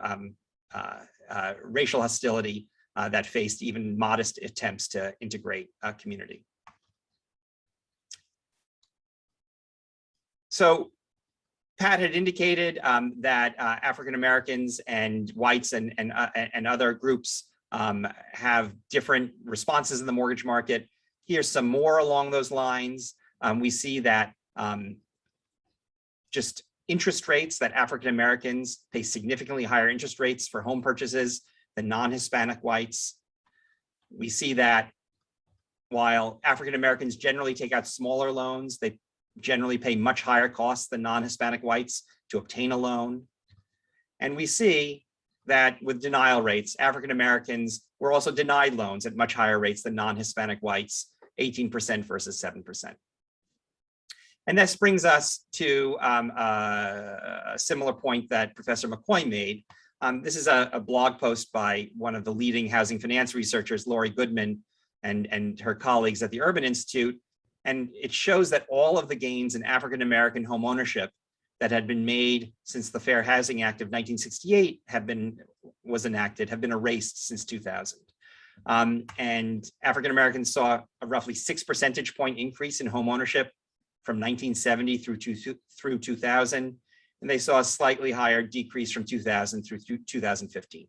racial hostility that faced even modest attempts to integrate a community. So Pat had indicated that African Americans and whites and other groups have different responses in the mortgage market. Here's some more along those lines. We see that just interest rates, that African Americans pay significantly higher interest rates for home purchases than non-Hispanic whites. We see that while African Americans generally take out smaller loans, they generally pay much higher costs than non-Hispanic whites to obtain a loan. And we see that with denial rates, African Americans were also denied loans at much higher rates than non-Hispanic whites, 18% versus 7%. And this brings us to a similar point that Professor McCoy made. This is a blog post by one of the leading housing finance researchers, Lori Goodman, and her colleagues at the Urban Institute. And it shows that all of the gains in African-American home ownership that had been made since the Fair Housing Act of 1968 was enacted, have been erased since 2000. And African-Americans saw a roughly 6 percentage point increase in home ownership from 1970 through 2000, and they saw a slightly higher decrease from 2000 through 2015.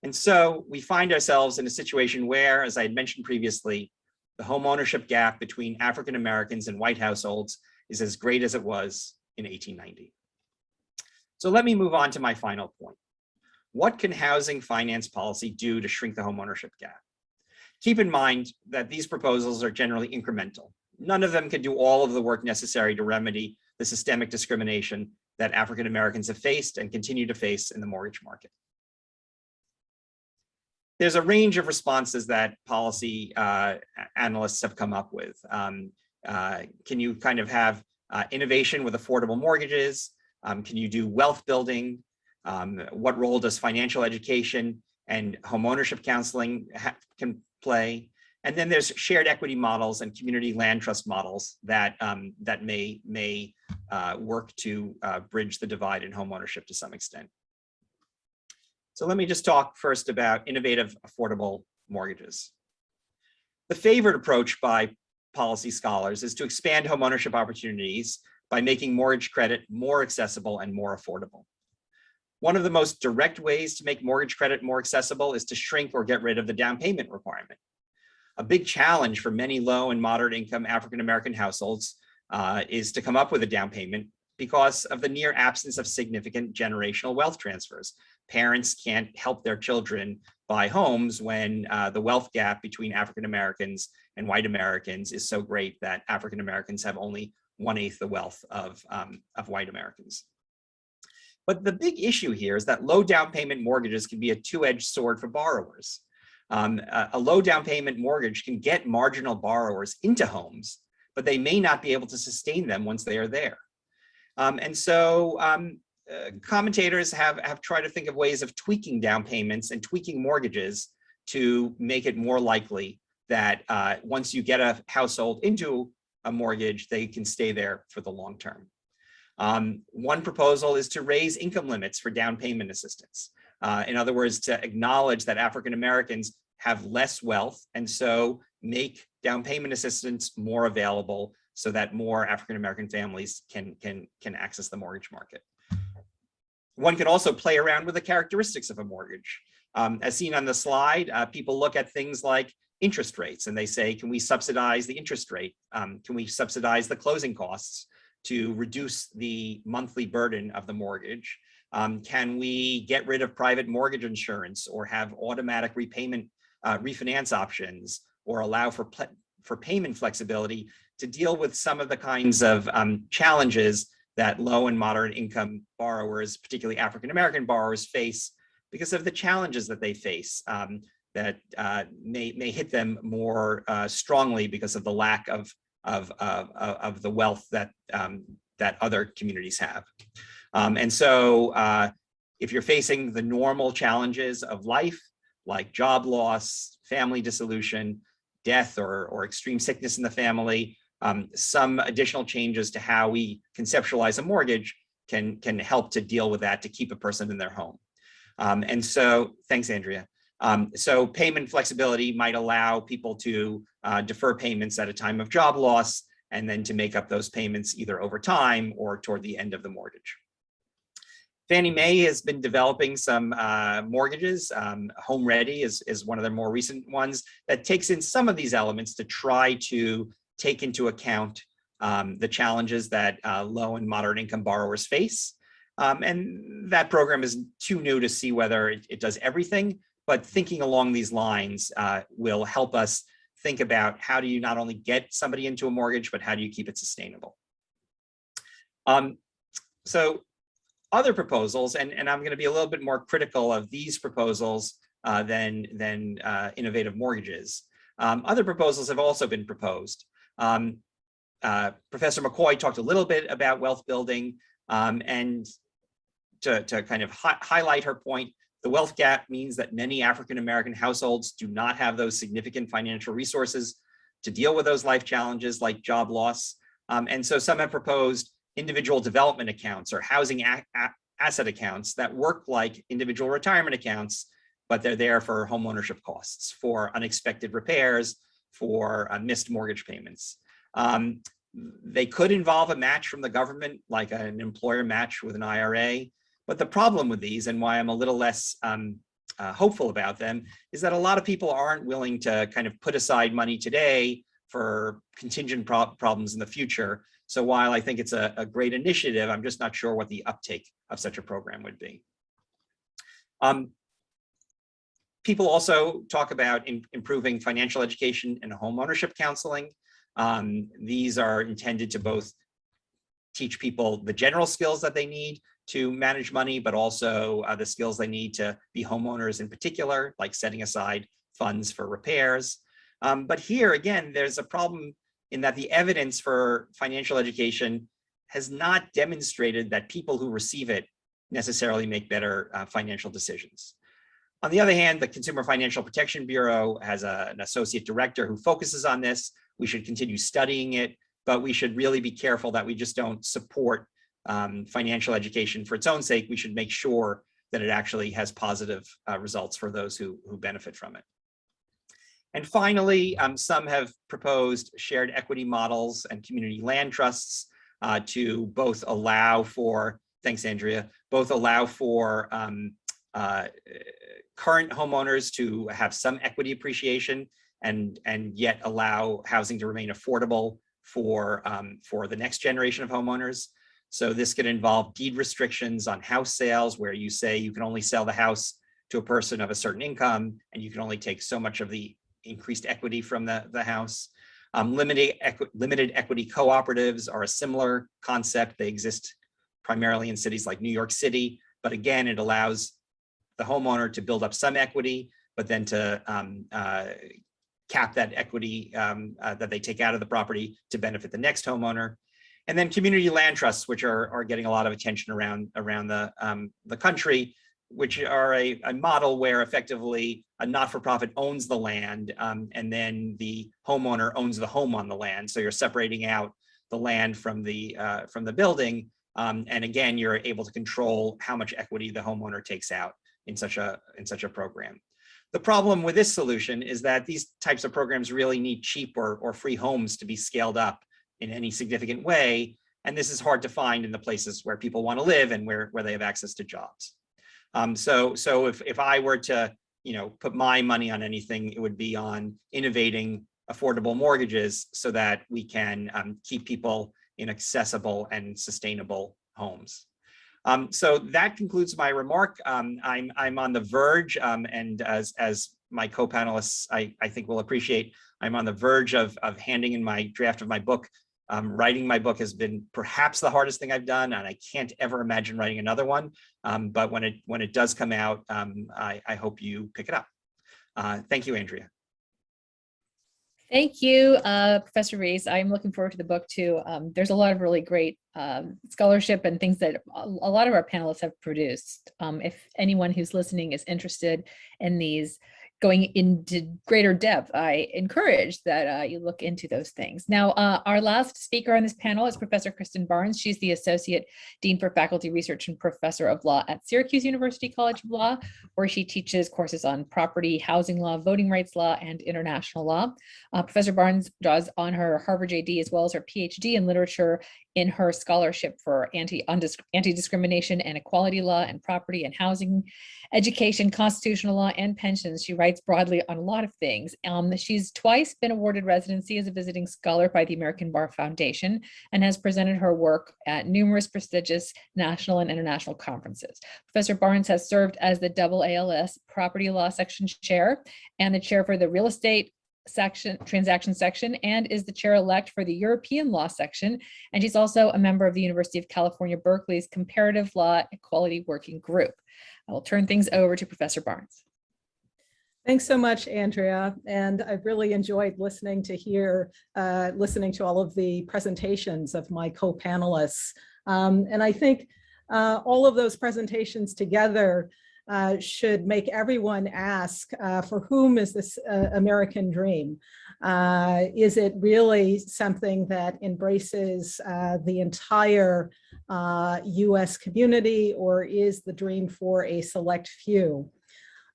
And so we find ourselves in a situation where, as I had mentioned previously, the home ownership gap between African Americans and white households is as great as it was in 1890. So let me move on to my final point. What can housing finance policy do to shrink the home ownership gap? Keep in mind that these proposals are generally incremental. None of them can do all of the work necessary to remedy the systemic discrimination that African Americans have faced and continue to face in the mortgage market. There's a range of responses that policy analysts have come up with. Can you kind of have innovation with affordable mortgages? Can you do wealth building? What role does financial education and homeownership counseling can play? And then there's shared equity models and community land trust models that may work to bridge the divide in homeownership to some extent. So let me just talk first about innovative, affordable mortgages. The favored approach by policy scholars is to expand homeownership opportunities by making mortgage credit more accessible and more affordable. One of the most direct ways to make mortgage credit more accessible is to shrink or get rid of the down payment requirement. A big challenge for many low and moderate income African American households is to come up with a down payment because of the near absence of significant generational wealth transfers. Parents can't help their children buy homes when the wealth gap between African Americans and white Americans is so great that African Americans have only 1/8 the wealth of white Americans. But the big issue here is that low down payment mortgages can be a two-edged sword for borrowers. A low down payment mortgage can get marginal borrowers into homes, but they may not be able to sustain them once they are there. And so commentators have tried to think of ways of tweaking down payments and tweaking mortgages to make it more likely that once you get a household into a mortgage, they can stay there for the long term. One proposal is to raise income limits for down payment assistance. In other words, to acknowledge that African Americans have less wealth and so make down payment assistance more available so that more African American families can access the mortgage market. One can also play around with the characteristics of a mortgage. As seen on the slide, people look at things like interest rates and they say, can we subsidize the interest rate? Can we subsidize the closing costs to reduce the monthly burden of the mortgage? Can we get rid of private mortgage insurance or have automatic refinance options or allow for payment flexibility to deal with some of the kinds of challenges that low and moderate income borrowers, particularly African American borrowers, face because of the challenges that they face that may hit them more strongly because of the lack of the wealth that other communities have. And so if you're facing the normal challenges of life, like job loss, family dissolution, death, or extreme sickness in the family, some additional changes to how we conceptualize a mortgage can help to deal with that, to keep a person in their home. And so, thanks, Andrea. So payment flexibility might allow people to defer payments at a time of job loss, and then to make up those payments either over time or toward the end of the mortgage. Fannie Mae has been developing some mortgages. Home Ready is one of their more recent ones that takes in some of these elements to try to take into account the challenges that low and moderate income borrowers face. And that program is too new to see whether it does everything, but thinking along these lines will help us think about how do you not only get somebody into a mortgage, but how do you keep it sustainable? So other proposals, and I'm going to be a little bit more critical of these proposals than innovative mortgages. Other proposals have also been proposed. Professor McCoy talked a little bit about wealth building, and to kind of highlight her point, the wealth gap means that many African-American households do not have those significant financial resources to deal with those life challenges like job loss. And so some have proposed individual development accounts or housing asset accounts that work like individual retirement accounts, but they're there for homeownership costs, for unexpected repairs, for missed mortgage payments. They could involve a match from the government, like an employer match with an IRA. But the problem with these, and why I'm a little less hopeful about them, is that a lot of people aren't willing to kind of put aside money today for contingent problems in the future. So while I think it's a great initiative, I'm just not sure what the uptake of such a program would be. People also talk about improving financial education and homeownership counseling. These are intended to both teach people the general skills that they need to manage money, but also the skills they need to be homeowners in particular, like setting aside funds for repairs. But here, again, there's a problem in that the evidence for financial education has not demonstrated that people who receive it necessarily make better financial decisions. On the other hand, the Consumer Financial Protection Bureau has an associate director who focuses on this. We should continue studying it, but we should really be careful that we just don't support financial education for its own sake. We should make sure that it actually has positive results for those who benefit from it. And finally, some have proposed shared equity models and community land trusts to both allow for, thanks Andrea, both allow for current homeowners to have some equity appreciation and yet allow housing to remain affordable for the next generation of homeowners. So this could involve deed restrictions on house sales, where you say you can only sell the house to a person of a certain income, and you can only take so much of the increased equity from the house. Limited equity cooperatives are a similar concept. They exist primarily in cities like New York City, but again, it allows the homeowner to build up some equity, but then to cap that equity that they take out of the property to benefit the next homeowner. And then community land trusts, which are getting a lot of attention around the country, which are a model where effectively a not-for-profit owns the land, and then the homeowner owns the home on the land. So you're separating out the land from the building, and again, you're able to control how much equity the homeowner takes out in such a program. The problem with this solution is that these types of programs really need cheap or free homes to be scaled up in any significant way, and this is hard to find in the places where people want to live and where they have access to jobs. So if I were to put my money on anything, it would be on innovating affordable mortgages so that we can keep people in accessible and sustainable homes. So that concludes my remark. I'm on the verge, and as my co-panelists I think will appreciate, I'm on the verge of handing in my draft of my book. Writing my book has been perhaps the hardest thing I've done, and I can't ever imagine writing another one. But when it does come out, I hope you pick it up. Thank you, Andrea. Thank you, Professor Reiss. I'm looking forward to the book too. There's a lot of really great scholarship and things that a lot of our panelists have produced. If anyone who's listening is interested in these going into greater depth, I encourage that you look into those things. Now, our last speaker on this panel is Professor Kristen Barnes. She's the Associate Dean for Faculty Research and Professor of Law at Syracuse University College of Law, where she teaches courses on property, housing law, voting rights law, and international law. Professor Barnes draws on her Harvard JD as well as her PhD in literature in her scholarship for anti-discrimination and equality law and property and housing, education, constitutional law, and pensions. She writes broadly on a lot of things. She's twice been awarded residency as a visiting scholar by the American Bar Foundation and has presented her work at numerous prestigious national and international conferences. Professor Barnes has served as the AALS Property Law Section Chair and the Chair for the Real Estate Transaction section, and is the chair-elect for the European Law section. And she's also a member of the University of California, Berkeley's Comparative Law Equality Working Group. I will turn things over to Professor Barnes. Thanks so much, Andrea. And I've really enjoyed listening to all of the presentations of my co-panelists. And I think all of those presentations together should make everyone ask, for whom is this American dream? Is it really something that embraces the entire US community, or is the dream for a select few?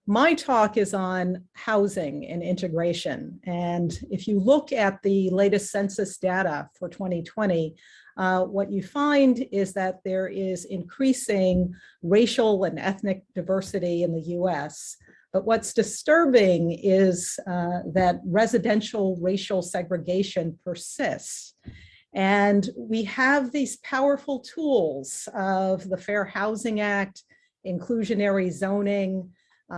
My talk is on housing and integration. And if you look at the latest census data for 2020, what you find is that there is increasing racial and ethnic diversity in the US. But what's disturbing is that residential racial segregation persists. And we have these powerful tools of the Fair Housing Act, inclusionary zoning,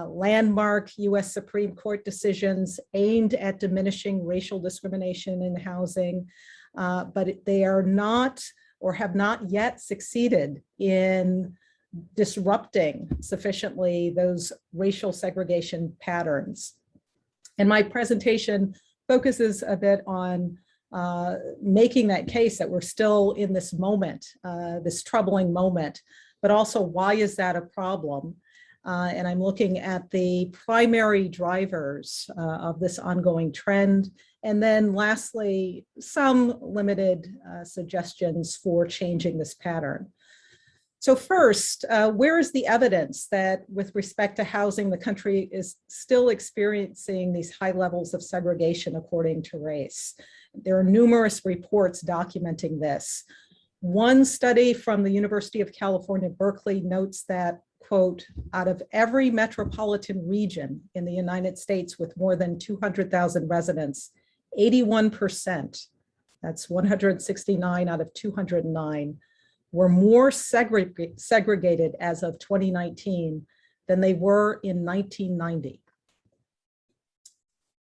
landmark US Supreme Court decisions aimed at diminishing racial discrimination in housing, but they are not or have not yet succeeded in disrupting sufficiently those racial segregation patterns. And my presentation focuses a bit on making that case that we're still in this moment, this troubling moment, but also why is that a problem? And I'm looking at the primary drivers of this ongoing trend. And then lastly, some limited suggestions for changing this pattern. So first, where is the evidence that with respect to housing, the country is still experiencing these high levels of segregation according to race? There are numerous reports documenting this. One study from the University of California, Berkeley notes that, quote, out of every metropolitan region in the United States with more than 200,000 residents, 81%, that's 169 out of 209, were more segregated as of 2019 than they were in 1990.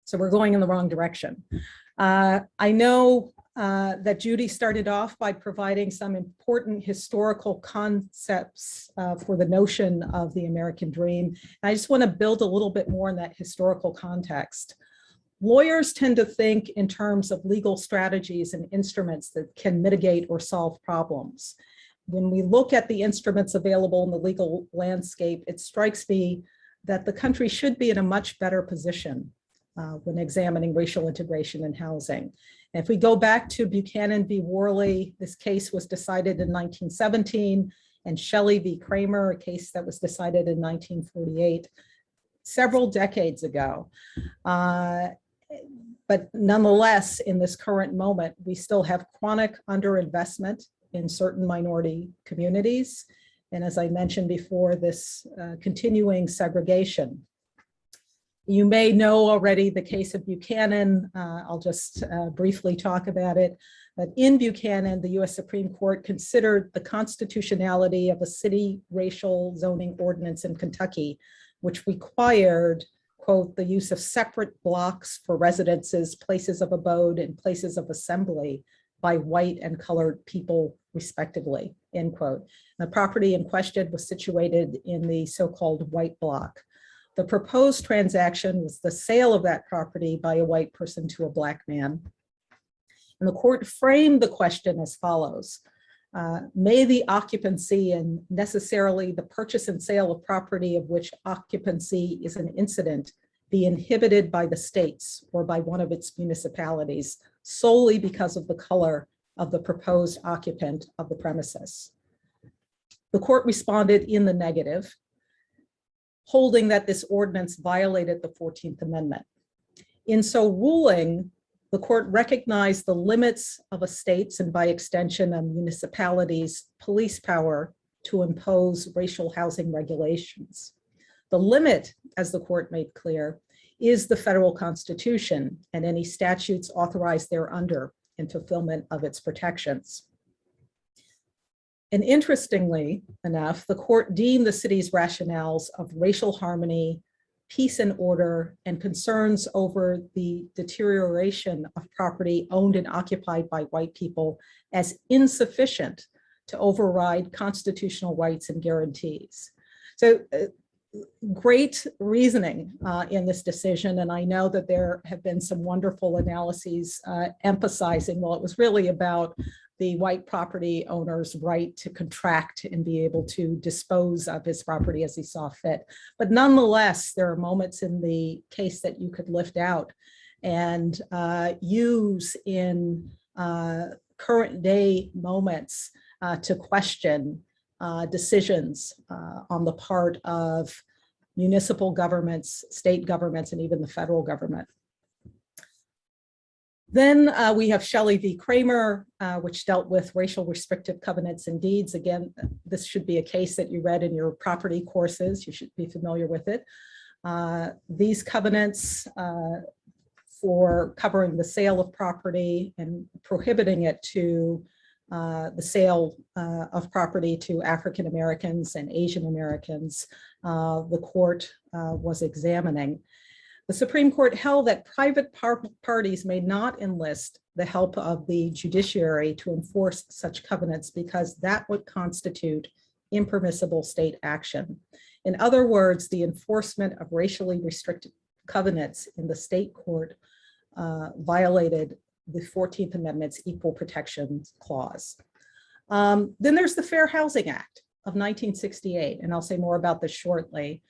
So we're going in the wrong direction. I know that Judy started off by providing some important historical concepts for the notion of the American dream. And I just want to build a little bit more in that historical context. Lawyers tend to think in terms of legal strategies and instruments that can mitigate or solve problems. When we look at the instruments available in the legal landscape, it strikes me that the country should be in a much better position when examining racial integration in housing. And if we go back to Buchanan v. Worley, this case was decided in 1917, and Shelley v. Kramer, a case that was decided in 1948, several decades ago. But nonetheless, in this current moment, we still have chronic underinvestment in certain minority communities. And as I mentioned before, this continuing segregation. You may know already the case of Buchanan. I'll just briefly talk about it. But in Buchanan, the US Supreme Court considered the constitutionality of a city racial zoning ordinance in Kentucky, which required, quote, the use of separate blocks for residences, places of abode, and places of assembly by white and colored people, respectively, end quote. The property in question was situated in the so-called white block. The proposed transaction was the sale of that property by a white person to a Black man. And the court framed the question as follows. May the occupancy and necessarily the purchase and sale of property of which occupancy is an incident be inhibited by the states or by one of its municipalities solely because of the color of the proposed occupant of the premises. The court responded in the negative, holding that this ordinance violated the 14th Amendment. In so ruling, the court recognized the limits of a state's and by extension a municipality's police power to impose racial housing regulations. The limit, as the court made clear, is the federal constitution and any statutes authorized thereunder in fulfillment of its protections. And interestingly enough, the court deemed the city's rationales of racial harmony, peace and order, and concerns over the deterioration of property owned and occupied by white people as insufficient to override constitutional rights and guarantees. So great reasoning in this decision. And I know that there have been some wonderful analyses emphasizing, well, it was really about the white property owner's right to contract and be able to dispose of his property as he saw fit. But nonetheless, there are moments in the case that you could lift out and use in current day moments to question decisions on the part of municipal governments, state governments, and even the federal government. Then we have Shelley v. Kramer, which dealt with racial restrictive covenants and deeds. Again, this should be a case that you read in your property courses. You should be familiar with it. These covenants for covering the sale of property and prohibiting it to the sale of property to African Americans and Asian Americans, the court was examining. The Supreme Court held that private parties may not enlist the help of the judiciary to enforce such covenants because that would constitute impermissible state action. In other words, the enforcement of racially restricted covenants in the state court violated the 14th Amendment's Equal Protection Clause. Then there's the Fair Housing Act of 1968, and I'll say more about this shortly.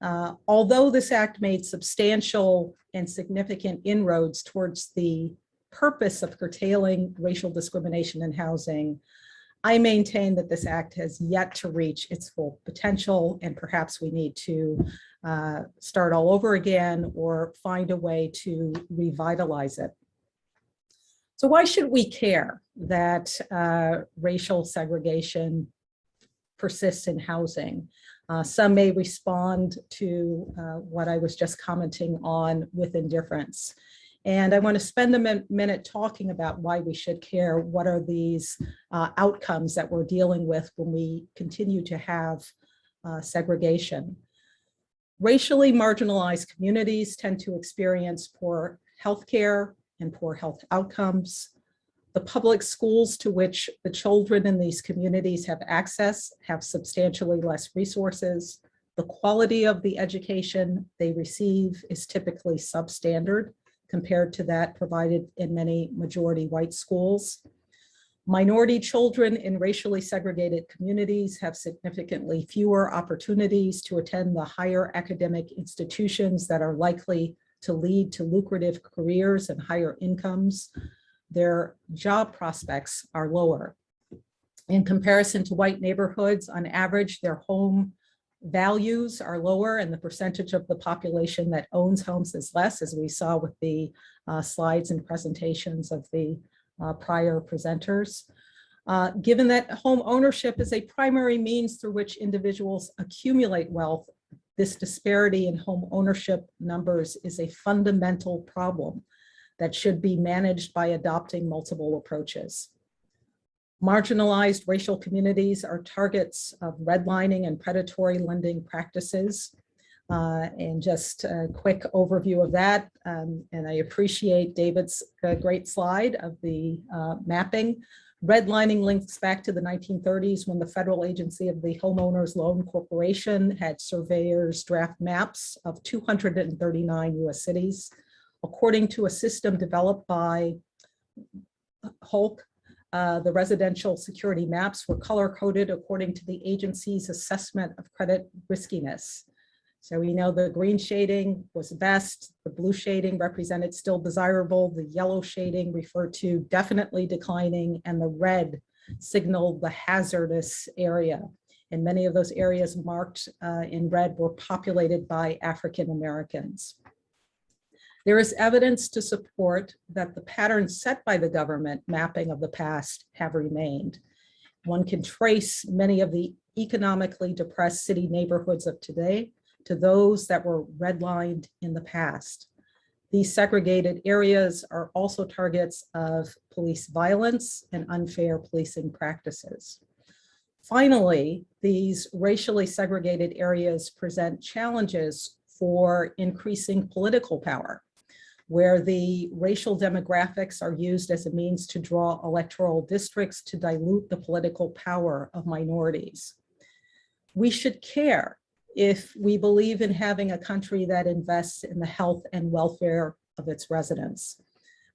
Although this act made substantial and significant inroads towards the purpose of curtailing racial discrimination in housing, I maintain that this act has yet to reach its full potential, and perhaps we need to start all over again or find a way to revitalize it. So why should we care that racial segregation persists in housing? Some may respond to what I was just commenting on with indifference. And I want to spend a minute talking about why we should care. What are these outcomes that we're dealing with when we continue to have segregation? Racially marginalized communities tend to experience poor healthcare and poor health outcomes. The public schools to which the children in these communities have access have substantially less resources. The quality of the education they receive is typically substandard compared to that provided in many majority white schools. Minority children in racially segregated communities have significantly fewer opportunities to attend the higher academic institutions that are likely to lead to lucrative careers and higher incomes. Their job prospects are lower. In comparison to white neighborhoods, on average, their home values are lower and the percentage of the population that owns homes is less, as we saw with the slides and presentations of the prior presenters. Given that home ownership is a primary means through which individuals accumulate wealth, this disparity in home ownership numbers is a fundamental problem that should be managed by adopting multiple approaches. Marginalized racial communities are targets of redlining and predatory lending practices. And just a quick overview of that. And I appreciate David's great slide of the mapping. Redlining links back to the 1930s when the federal agency of the Homeowners Loan Corporation had surveyors draft maps of 239 US cities. According to a system developed by Hulk, the residential security maps were color-coded according to the agency's assessment of credit riskiness. So we know the green shading was best, the blue shading represented still desirable, the yellow shading referred to definitely declining, and the red signaled the hazardous area. And many of those areas marked in red were populated by African Americans. There is evidence to support that the patterns set by the government mapping of the past have remained. One can trace many of the economically depressed city neighborhoods of today to those that were redlined in the past. These segregated areas are also targets of police violence and unfair policing practices. Finally, these racially segregated areas present challenges for increasing political power, where the racial demographics are used as a means to draw electoral districts to dilute the political power of minorities. We should care if we believe in having a country that invests in the health and welfare of its residents.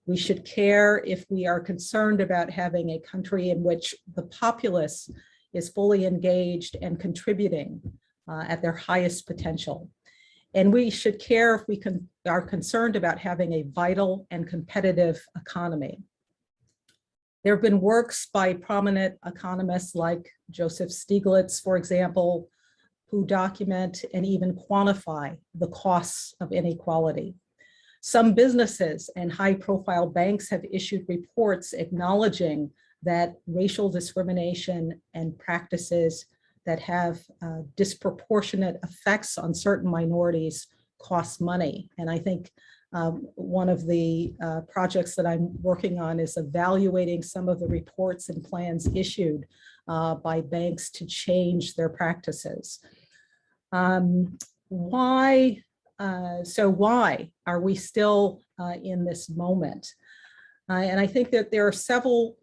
We should care if we are concerned about having a country in which the populace is fully engaged and contributing at their highest potential. And we should care if we are concerned about having a vital and competitive economy. There have been works by prominent economists like Joseph Stiglitz, for example, who document and even quantify the costs of inequality. Some businesses and high-profile banks have issued reports acknowledging that racial discrimination and practices that have disproportionate effects on certain minorities cost money. And I think one of the projects that I'm working on is evaluating some of the reports and plans issued by banks to change their practices. Why are we still in this moment? And I think that there are several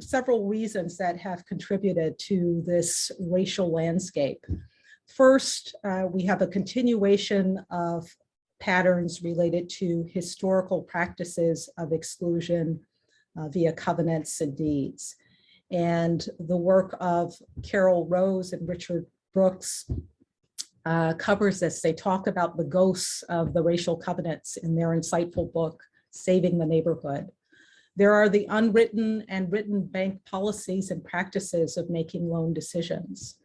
reasons that have contributed to this racial landscape. First, we have a continuation of patterns related to historical practices of exclusion via covenants and deeds. And the work of Carol Rose and Richard Brooks covers this. They talk about the ghosts of the racial covenants in their insightful book, Saving the Neighborhood. There are the unwritten and written bank policies and practices of making loan decisions.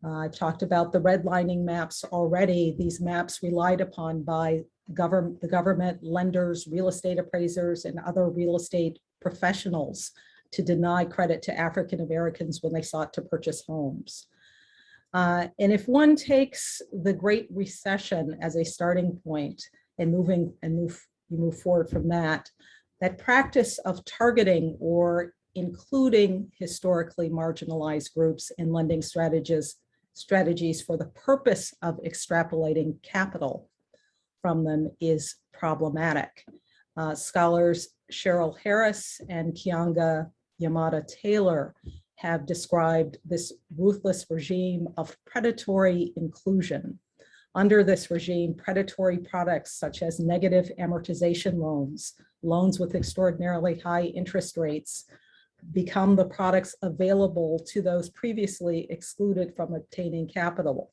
I've talked about the redlining maps already. These maps relied upon by the government, lenders, real estate appraisers, and other real estate professionals to deny credit to African Americans when they sought to purchase homes. And if one takes the Great Recession as a starting point and move forward from that, that practice of targeting or including historically marginalized groups in lending strategies for the purpose of extrapolating capital from them is problematic. Scholars Cheryl Harris and Kianga Yamada Taylor have described this ruthless regime of predatory inclusion. Under this regime, predatory products such as negative amortization loans, loans with extraordinarily high interest rates, become the products available to those previously excluded from obtaining capital.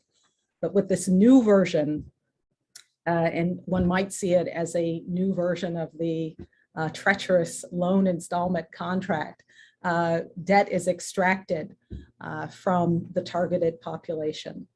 But with this new version, and one might see it as a new version of the treacherous loan installment contract, debt is extracted from the targeted population.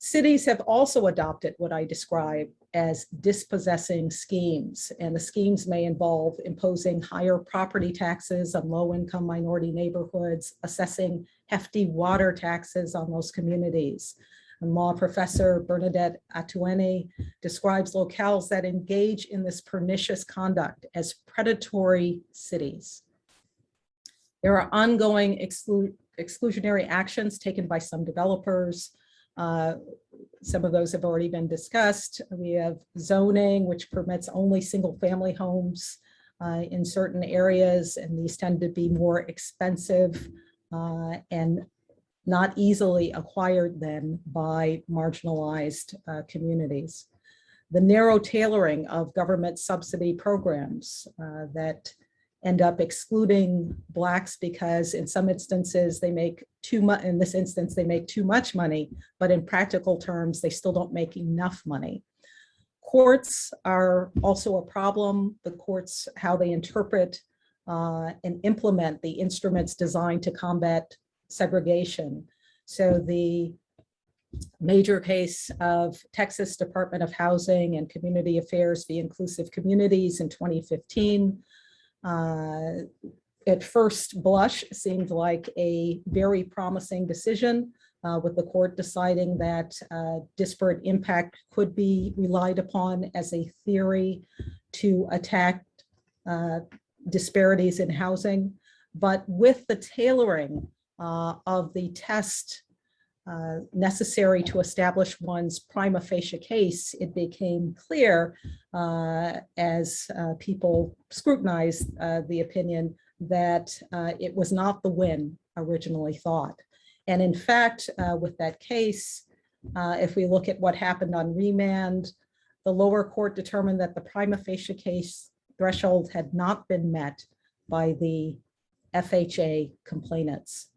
Cities have also adopted what I describe as dispossessing schemes, and the schemes may involve imposing higher property taxes on low-income minority neighborhoods, assessing hefty water taxes on those communities. And law professor Bernadette Atuene describes locales that engage in this pernicious conduct as predatory cities. There are ongoing exclusionary actions taken by some developers. Some of those have already been discussed. We have zoning, which permits only single-family homes in certain areas, and these tend to be more expensive and not easily acquired then by marginalized communities. The narrow tailoring of government subsidy programs that end up excluding Blacks because in some instances they make too much, in this instance they make too much money, but in practical terms they still don't make enough money. Courts are also a problem. The courts, how they interpret and implement the instruments designed to combat segregation. So the major case of Texas Department of Housing and Community Affairs v. Inclusive Communities in 2015, at first blush seemed like a very promising decision, with the court deciding that disparate impact could be relied upon as a theory to attack disparities in housing. But with the tailoring of the test necessary to establish one's prima facie case, it became clear as people scrutinized the opinion that it was not the win originally thought. And in fact, with that case, if we look at what happened on remand, the lower court determined that the prima facie case threshold had not been met by the FHA complainants.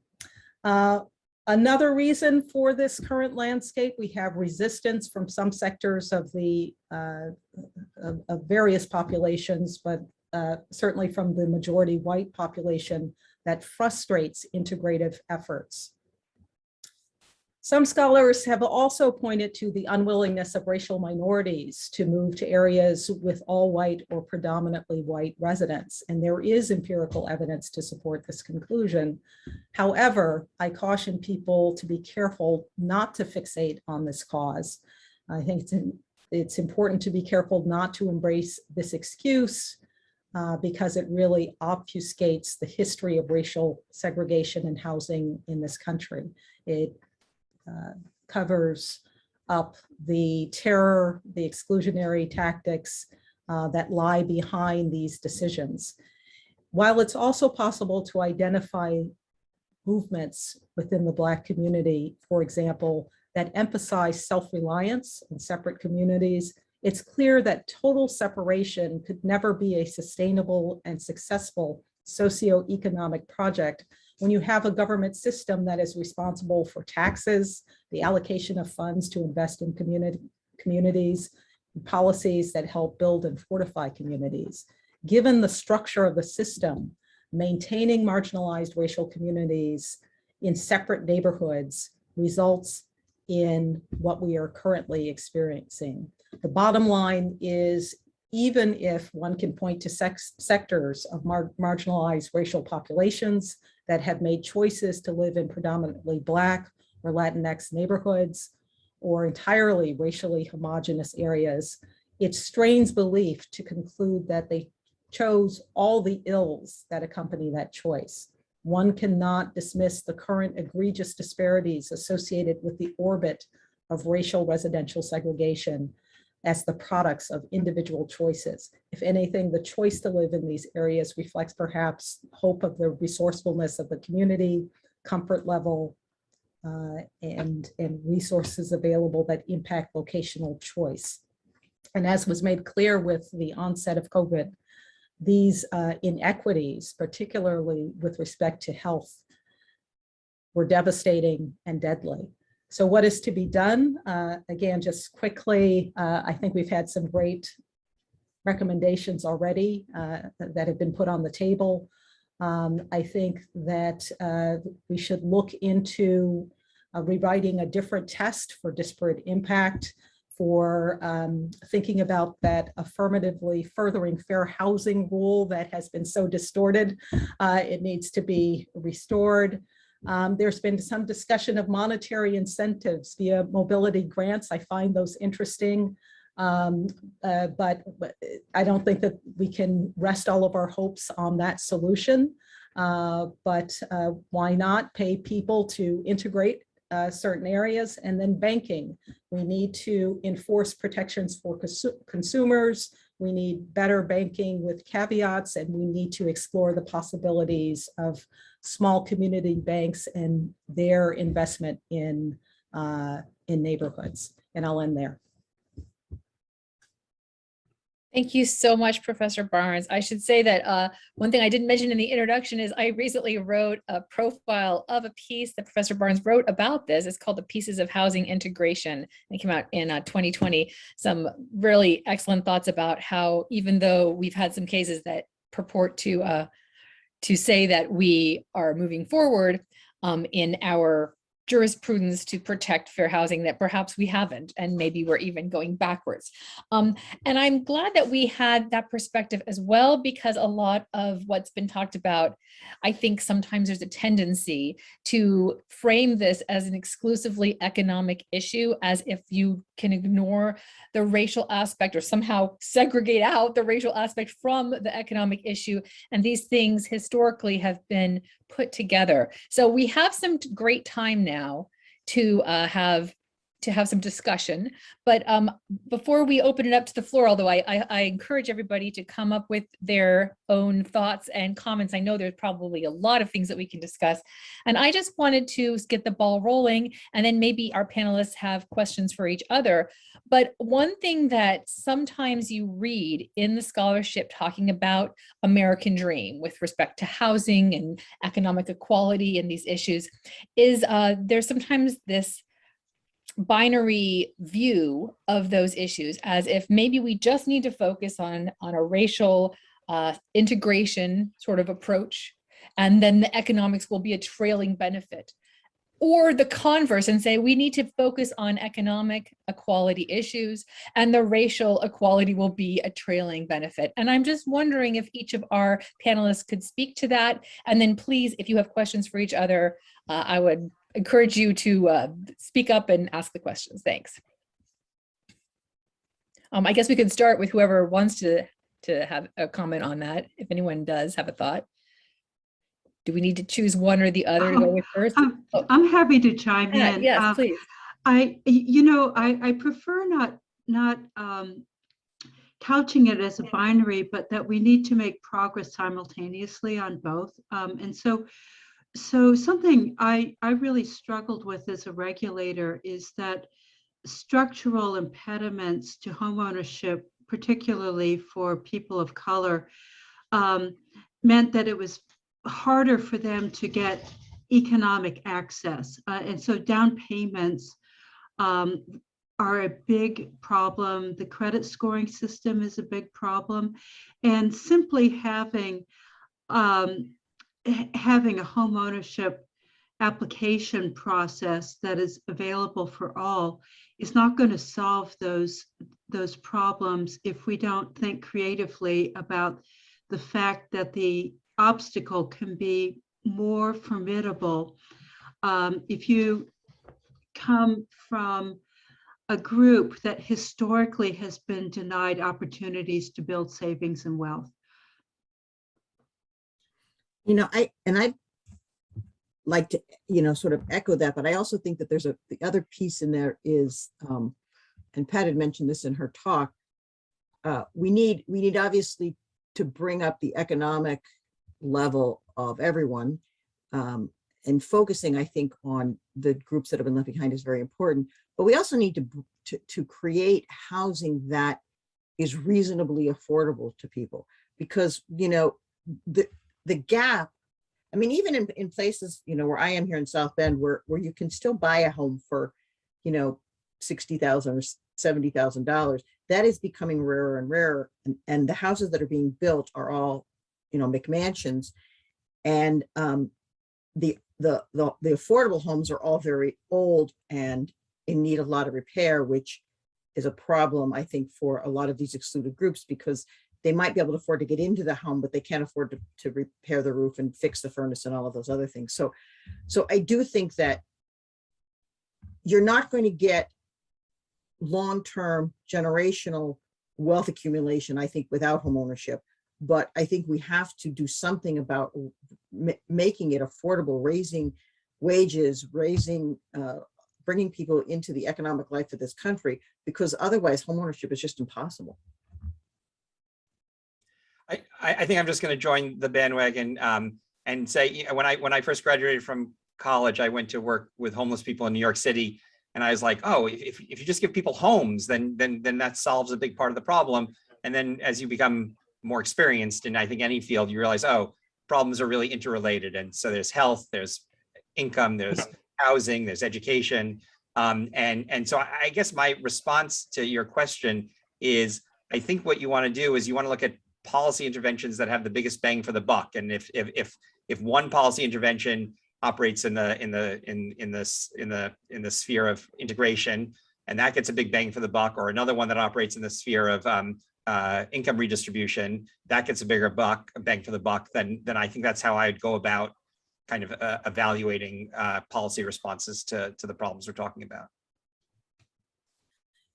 Another reason for this current landscape, we have resistance from some sectors of the of various populations, but certainly from the majority white population, that frustrates integrative efforts. Some scholars have also pointed to the unwillingness of racial minorities to move to areas with all white or predominantly white residents, and there is empirical evidence to support this conclusion. However, I caution people to be careful not to fixate on this cause. I think it's important to be careful not to embrace this excuse because it really obfuscates the history of racial segregation in housing in this country. It covers up the terror, the exclusionary tactics that lie behind these decisions. While it's also possible to identify movements within the Black community, for example, that emphasize self-reliance in separate communities, it's clear that total separation could never be a sustainable and successful socioeconomic project when you have a government system that is responsible for taxes, the allocation of funds to invest in communities, policies that help build and fortify communities. Given the structure of the system, maintaining marginalized racial communities in separate neighborhoods results in what we are currently experiencing. The bottom line is, even if one can point to sectors of marginalized racial populations that have made choices to live in predominantly Black or Latinx neighborhoods or entirely racially homogeneous areas, it strains belief to conclude that they chose all the ills that accompany that choice. One cannot dismiss the current egregious disparities associated with the orbit of racial residential segregation as the products of individual choices. If anything, the choice to live in these areas reflects perhaps hope of the resourcefulness of the community, comfort level, and resources available that impact locational choice. And as was made clear with the onset of COVID, these inequities, particularly with respect to health, were devastating and deadly. So what is to be done? Again, just quickly, I think we've had some great recommendations already that have been put on the table. I think that we should look into rewriting a different test for disparate impact, for thinking about that affirmatively furthering fair housing rule that has been so distorted. It needs to be restored. There's been some discussion of monetary incentives via mobility grants. I find those interesting, but I don't think that we can rest all of our hopes on that solution. But why not pay people to integrate certain areas? And then banking. We need to enforce protections for consumers. We need better banking with caveats, and we need to explore the possibilities of small community banks and their investment in neighborhoods. And I'll end there. Thank you so much, Professor Barnes. I should say that one thing I didn't mention in the introduction is I recently wrote a profile of a piece that Professor Barnes wrote about this. It's called The Pieces of Housing Integration. It came out in 2020. Some really excellent thoughts about how, even though we've had some cases that purport to say that we are moving forward in our jurisprudence to protect fair housing, that perhaps we haven't, and maybe we're even going backwards. And I'm glad that we had that perspective as well, because a lot of what's been talked about, I think sometimes there's a tendency to frame this as an exclusively economic issue, as if you can ignore the racial aspect or somehow segregate out the racial aspect from the economic issue. And these things historically have been put together. So we have some great time now to have some discussion. But before we open it up to the floor, although I encourage everybody to come up with their own thoughts and comments. I know there's probably a lot of things that we can discuss. And I just wanted to get the ball rolling, and then maybe our panelists have questions for each other. But one thing that sometimes you read in the scholarship talking about American dream with respect to housing and economic equality and these issues is there's sometimes this binary view of those issues, as if maybe we just need to focus on a racial integration sort of approach, and then the economics will be a trailing benefit. Or the converse, and say we need to focus on economic equality issues and the racial equality will be a trailing benefit. And I'm just wondering if each of our panelists could speak to that. And then please, if you have questions for each other, I would encourage you to speak up and ask the questions. Thanks. I guess we could start with whoever wants to have a comment on that, if anyone does have a thought. Do we need to choose one or the other to go with first? I'm happy to chime in. Yes, please. I prefer not couching it as a binary, but that we need to make progress simultaneously on both. And so something I really struggled with as a regulator is that structural impediments to homeownership, particularly for people of color, meant that it was harder for them to get economic access. And so down payments are a big problem. The credit scoring system is a big problem. And simply having a homeownership application process that is available for all is not going to solve those problems if we don't think creatively about the fact that the obstacle can be more formidable if you come from a group that historically has been denied opportunities to build savings and wealth. I'd like to, sort of echo that, but I also think that there's the other piece in there is, and Pat had mentioned this in her talk, we need obviously to bring up the economic level of everyone, and focusing, I think, on the groups that have been left behind is very important. But we also need to create housing that is reasonably affordable to people, because the gap. I mean, even in places where I am here in South Bend, where you can still buy a home for $60,000 or $70,000, that is becoming rarer and rarer, and the houses that are being built are all McMansions, and the affordable homes are all very old and in need of a lot of repair, which is a problem, I think, for a lot of these excluded groups, because they might be able to afford to get into the home, but they can't afford to repair the roof and fix the furnace and all of those other things. So I do think that you're not going to get long-term generational wealth accumulation, I think, without homeownership. But I think we have to do something about making it affordable, raising wages, bringing people into the economic life of this country, because otherwise homeownership is just impossible. I think I'm just going to join the bandwagon and say, when I first graduated from college, I went to work with homeless people in New York City, and I was like, oh, if you just give people homes, then that solves a big part of the problem. And then as you become more experienced in, I think, any field, you realize, oh, problems are really interrelated. And so there's health, there's income, there's housing, there's education. And so I guess my response to your question is, I think what you want to do is you want to look at policy interventions that have the biggest bang for the buck. And if one policy intervention operates in the sphere of integration, and that gets a big bang for the buck, or another one that operates in the sphere of income redistribution, that gets a bigger bang for the buck, then I think that's how I'd go about kind of evaluating policy responses to the problems we're talking about.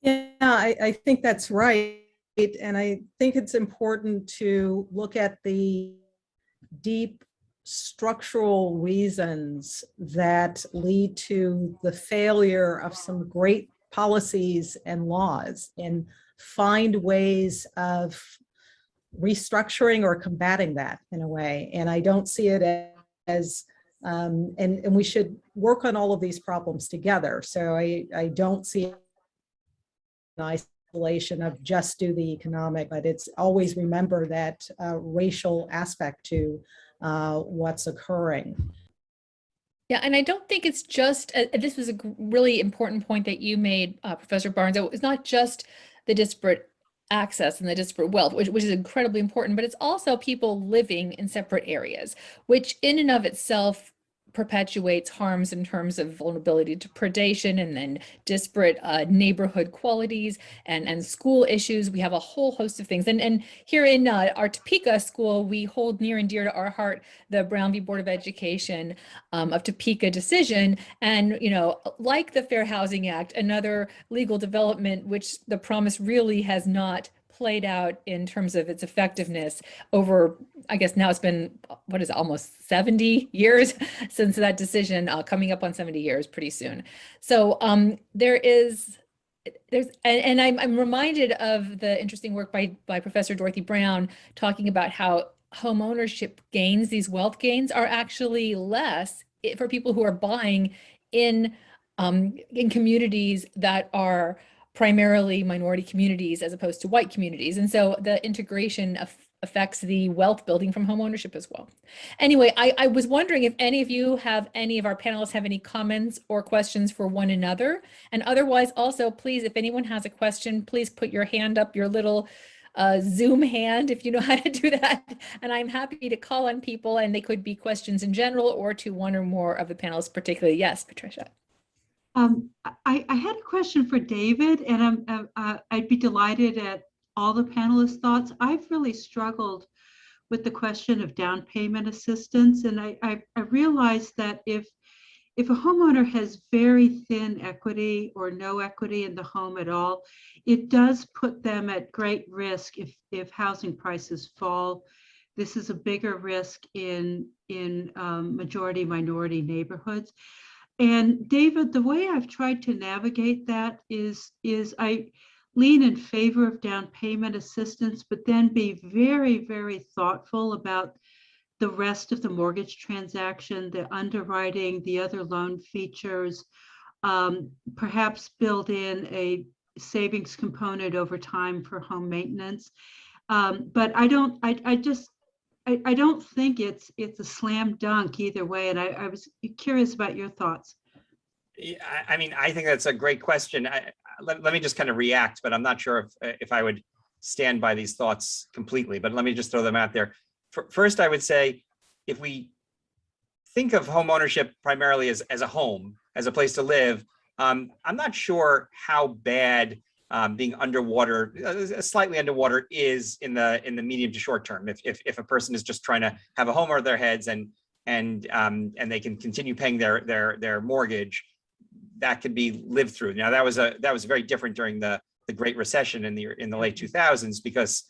Yeah, I think that's right. And I think it's important to look at the deep structural reasons that lead to the failure of some great policies and laws, and find ways of restructuring or combating that in a way. And I don't see it as, and we should work on all of these problems together. So I don't see an isolation of just do the economic, but it's always remember that racial aspect to what's occurring. Yeah, and I don't think it's just, this was a really important point that you made, Professor Barnes. It's not just the disparate access and the disparate wealth, which is incredibly important, but it's also people living in separate areas, which in and of itself perpetuates harms in terms of vulnerability to predation, and then disparate neighborhood qualities and school issues. We have a whole host of things. And here in our Topeka school, we hold near and dear to our heart the Brown v. Board of Education of Topeka decision. And, you know, like the Fair Housing Act, another legal development which the promise really has not played out in terms of its effectiveness over, I guess now it's been, what is it, almost 70 years since that decision, coming up on 70 years pretty soon. So there's I'm reminded of the interesting work by Professor Dorothy Brown talking about how home ownership gains, these wealth gains, are actually less for people who are buying in communities that are primarily minority communities as opposed to white communities. And so the integration affects the wealth building from home ownership as well. Anyway, I was wondering if any of you any of our panelists have any comments or questions for one another. And otherwise also, please, if anyone has a question, please put your hand up, your little Zoom hand, if you know how to do that. And I'm happy to call on people, and they could be questions in general or to one or more of the panelists particularly. Yes, Patricia. I had a question for David, and I'd be delighted at all the panelists' thoughts. I've really struggled with the question of down payment assistance, and I realized that if a homeowner has very thin equity or no equity in the home at all, it does put them at great risk if housing prices fall. This is a bigger risk in majority minority neighborhoods. And David, the way I've tried to navigate that is I lean in favor of down payment assistance, but then be very, very thoughtful about the rest of the mortgage transaction, the underwriting, the other loan features, perhaps build in a savings component over time for home maintenance. But I don't think it's a slam dunk either way. And I was curious about your thoughts. Yeah, I mean, I think that's a great question. Let me just kind of react, but I'm not sure if I would stand by these thoughts completely, but let me just throw them out there. First, I would say, if we think of home ownership primarily as a home, as a place to live, I'm not sure how bad being underwater, slightly underwater, is in the medium to short term. If a person is just trying to have a home over their heads and they can continue paying their mortgage, that could be lived through. Now that was very different during the Great Recession in the late 2000s, because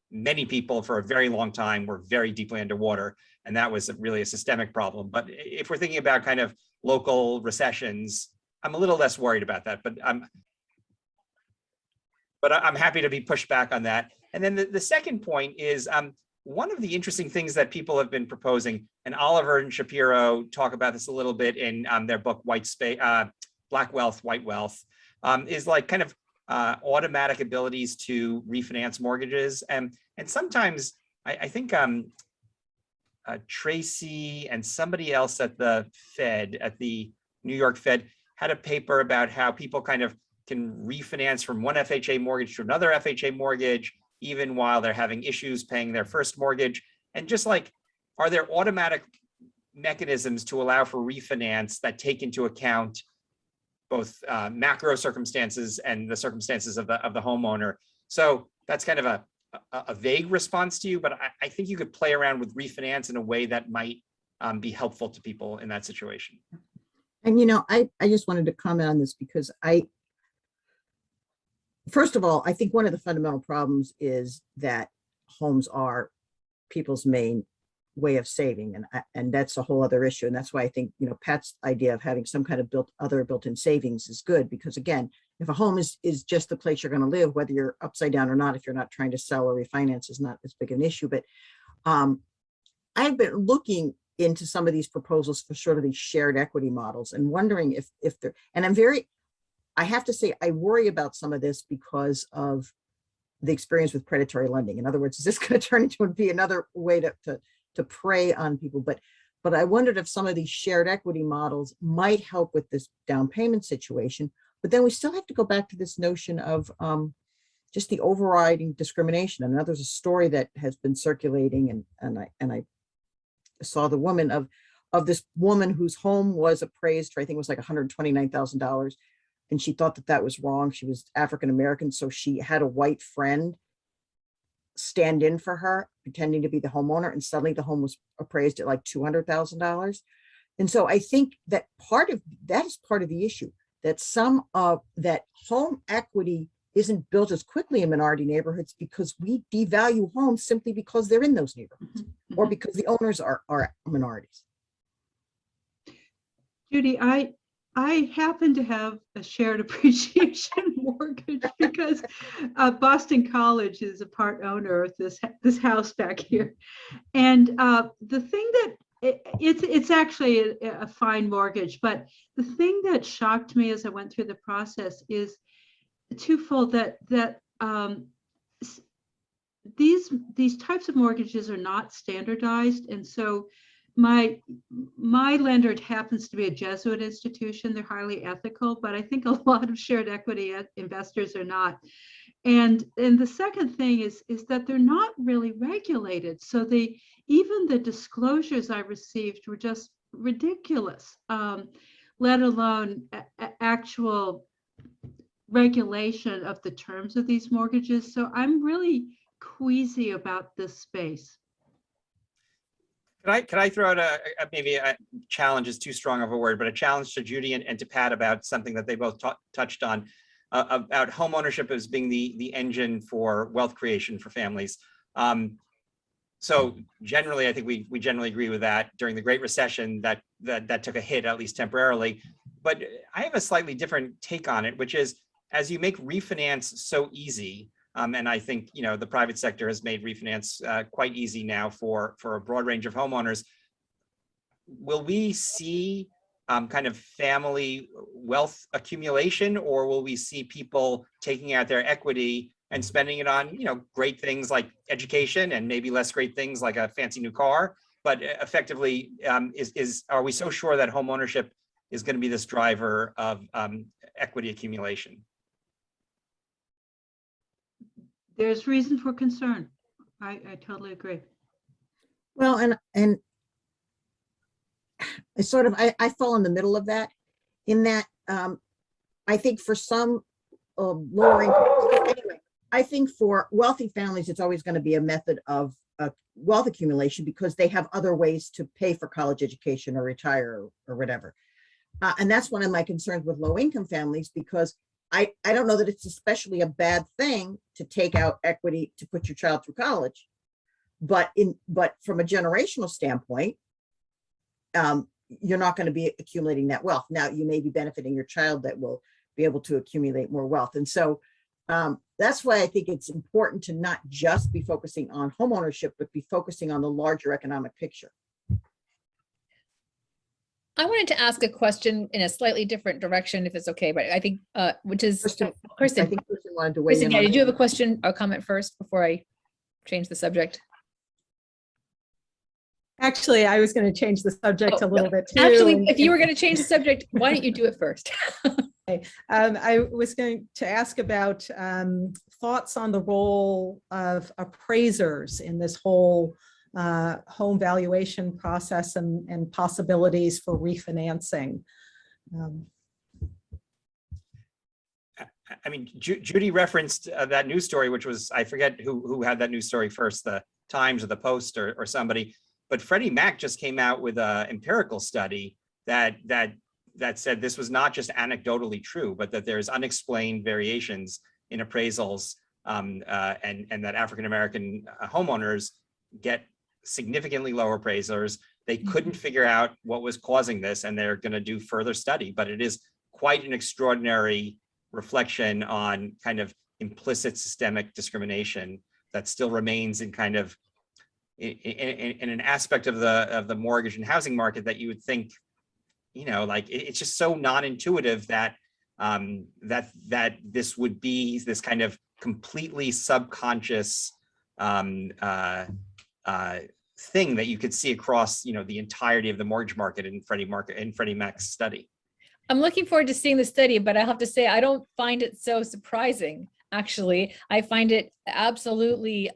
many people for a very long time were very deeply underwater, and that was really a systemic problem. But if we're thinking about kind of local recessions, I'm a little less worried about that. But I'm happy to be pushed back on that. And then the second point is one of the interesting things that people have been proposing, and Oliver and Shapiro talk about this a little bit in their book, Black Wealth, White Wealth, is like kind of automatic abilities to refinance mortgages. And sometimes I think Tracy and somebody else at the Fed, at the New York Fed, had a paper about how people kind of can refinance from one FHA mortgage to another FHA mortgage, even while they're having issues paying their first mortgage. And just like, are there automatic mechanisms to allow for refinance that take into account both macro circumstances and the circumstances of the homeowner? So that's kind of a vague response to you, but I think you could play around with refinance in a way that might be helpful to people in that situation. And, you know, I just wanted to comment on this because first of all, I think one of the fundamental problems is that homes are people's main way of saving, and that's a whole other issue. And that's why I think, you know, Pat's idea of having some kind of built-in savings is good, because again, if a home is just the place you're going to live, whether you're upside down or not, if you're not trying to sell or refinance, is not as big an issue. But I've been looking into some of these proposals for sort of these shared equity models and wondering if they're, and I have to say, I worry about some of this because of the experience with predatory lending. In other words, is this going to turn into be another way to prey on people? But I wondered if some of these shared equity models might help with this down payment situation. But then we still have to go back to this notion of just the overriding discrimination. And now there's a story that has been circulating, and I saw the woman of this woman whose home was appraised for, I think it was like $129,000. And she thought that was wrong. She was African-American, so she had a white friend stand in for her, pretending to be the homeowner, and suddenly the home was appraised at like $200,000. And so I think that is part of the issue, that some of that home equity isn't built as quickly in minority neighborhoods because we devalue homes simply because they're in those neighborhoods, or because the owners are minorities. Judy, I happen to have a shared appreciation mortgage because Boston College is a part owner of this house back here. And the thing that it's actually a fine mortgage, but the thing that shocked me as I went through the process is twofold, that these types of mortgages are not standardized. And so my lender happens to be a Jesuit institution. They're highly ethical, but I think a lot of shared equity investors are not. And the second thing is that they're not really regulated. So even the disclosures I received were just ridiculous, let alone actual regulation of the terms of these mortgages. So I'm really queasy about this space. Can I throw out maybe a challenge is too strong of a word, but a challenge to Judy and to Pat about something that they both touched on, about home ownership as being the engine for wealth creation for families. So generally, I think we generally agree with that. During the Great Recession, that took a hit, at least temporarily. But I have a slightly different take on it, which is as you make refinance so easy, and I think, you know, the private sector has made refinance quite easy now for a broad range of homeowners. Will we see kind of family wealth accumulation, or will we see people taking out their equity and spending it on, you know, great things like education and maybe less great things like a fancy new car? But effectively, are we so sure that home ownership is going to be this driver of equity accumulation? There's reason for concern. I totally agree. Well, and it's sort of, I fall in the middle of that, in that I think for some lower income, anyway, I think for wealthy families, it's always going to be a method of wealth accumulation because they have other ways to pay for college education or retire or whatever. And that's one of my concerns with low income families, because I don't know that it's especially a bad thing to take out equity to put your child through college, but from a generational standpoint, you're not going to be accumulating that wealth. Now you may be benefiting your child that will be able to accumulate more wealth. And so That's why I think it's important to not just be focusing on homeownership, but be focusing on the larger economic picture. I wanted to ask a question in a slightly different direction, if it's okay, but I think, which is, I Kristen, think Kristen wanted to weigh in. yeah, on did you have a that. question or comment first before I change the subject? Actually, I was going to change the subject a little bit too. Actually, if you were going to change the subject, why don't you do it first? I was going to ask about thoughts on the role of appraisers in this whole home valuation process and possibilities for refinancing. I mean, Judy referenced that news story, which was, I forget who had that news story first, the Times or the Post or somebody, but Freddie Mac just came out with an empirical study that said this was not just anecdotally true, but that there's unexplained variations in appraisals, and that African-American homeowners get significantly lower appraisers. They couldn't figure out what was causing this, and they're going to do further study, but it is quite an extraordinary reflection on kind of implicit systemic discrimination that still remains in kind of in an aspect of the mortgage and housing market that you would think, you know, like it's just so non-intuitive that that this would be this kind of completely subconscious thing that you could see across, you know, the entirety of the mortgage market in Freddie Mac's study. I'm looking forward to seeing the study, but I have to say, I don't find it so surprising. Actually, I find it absolutely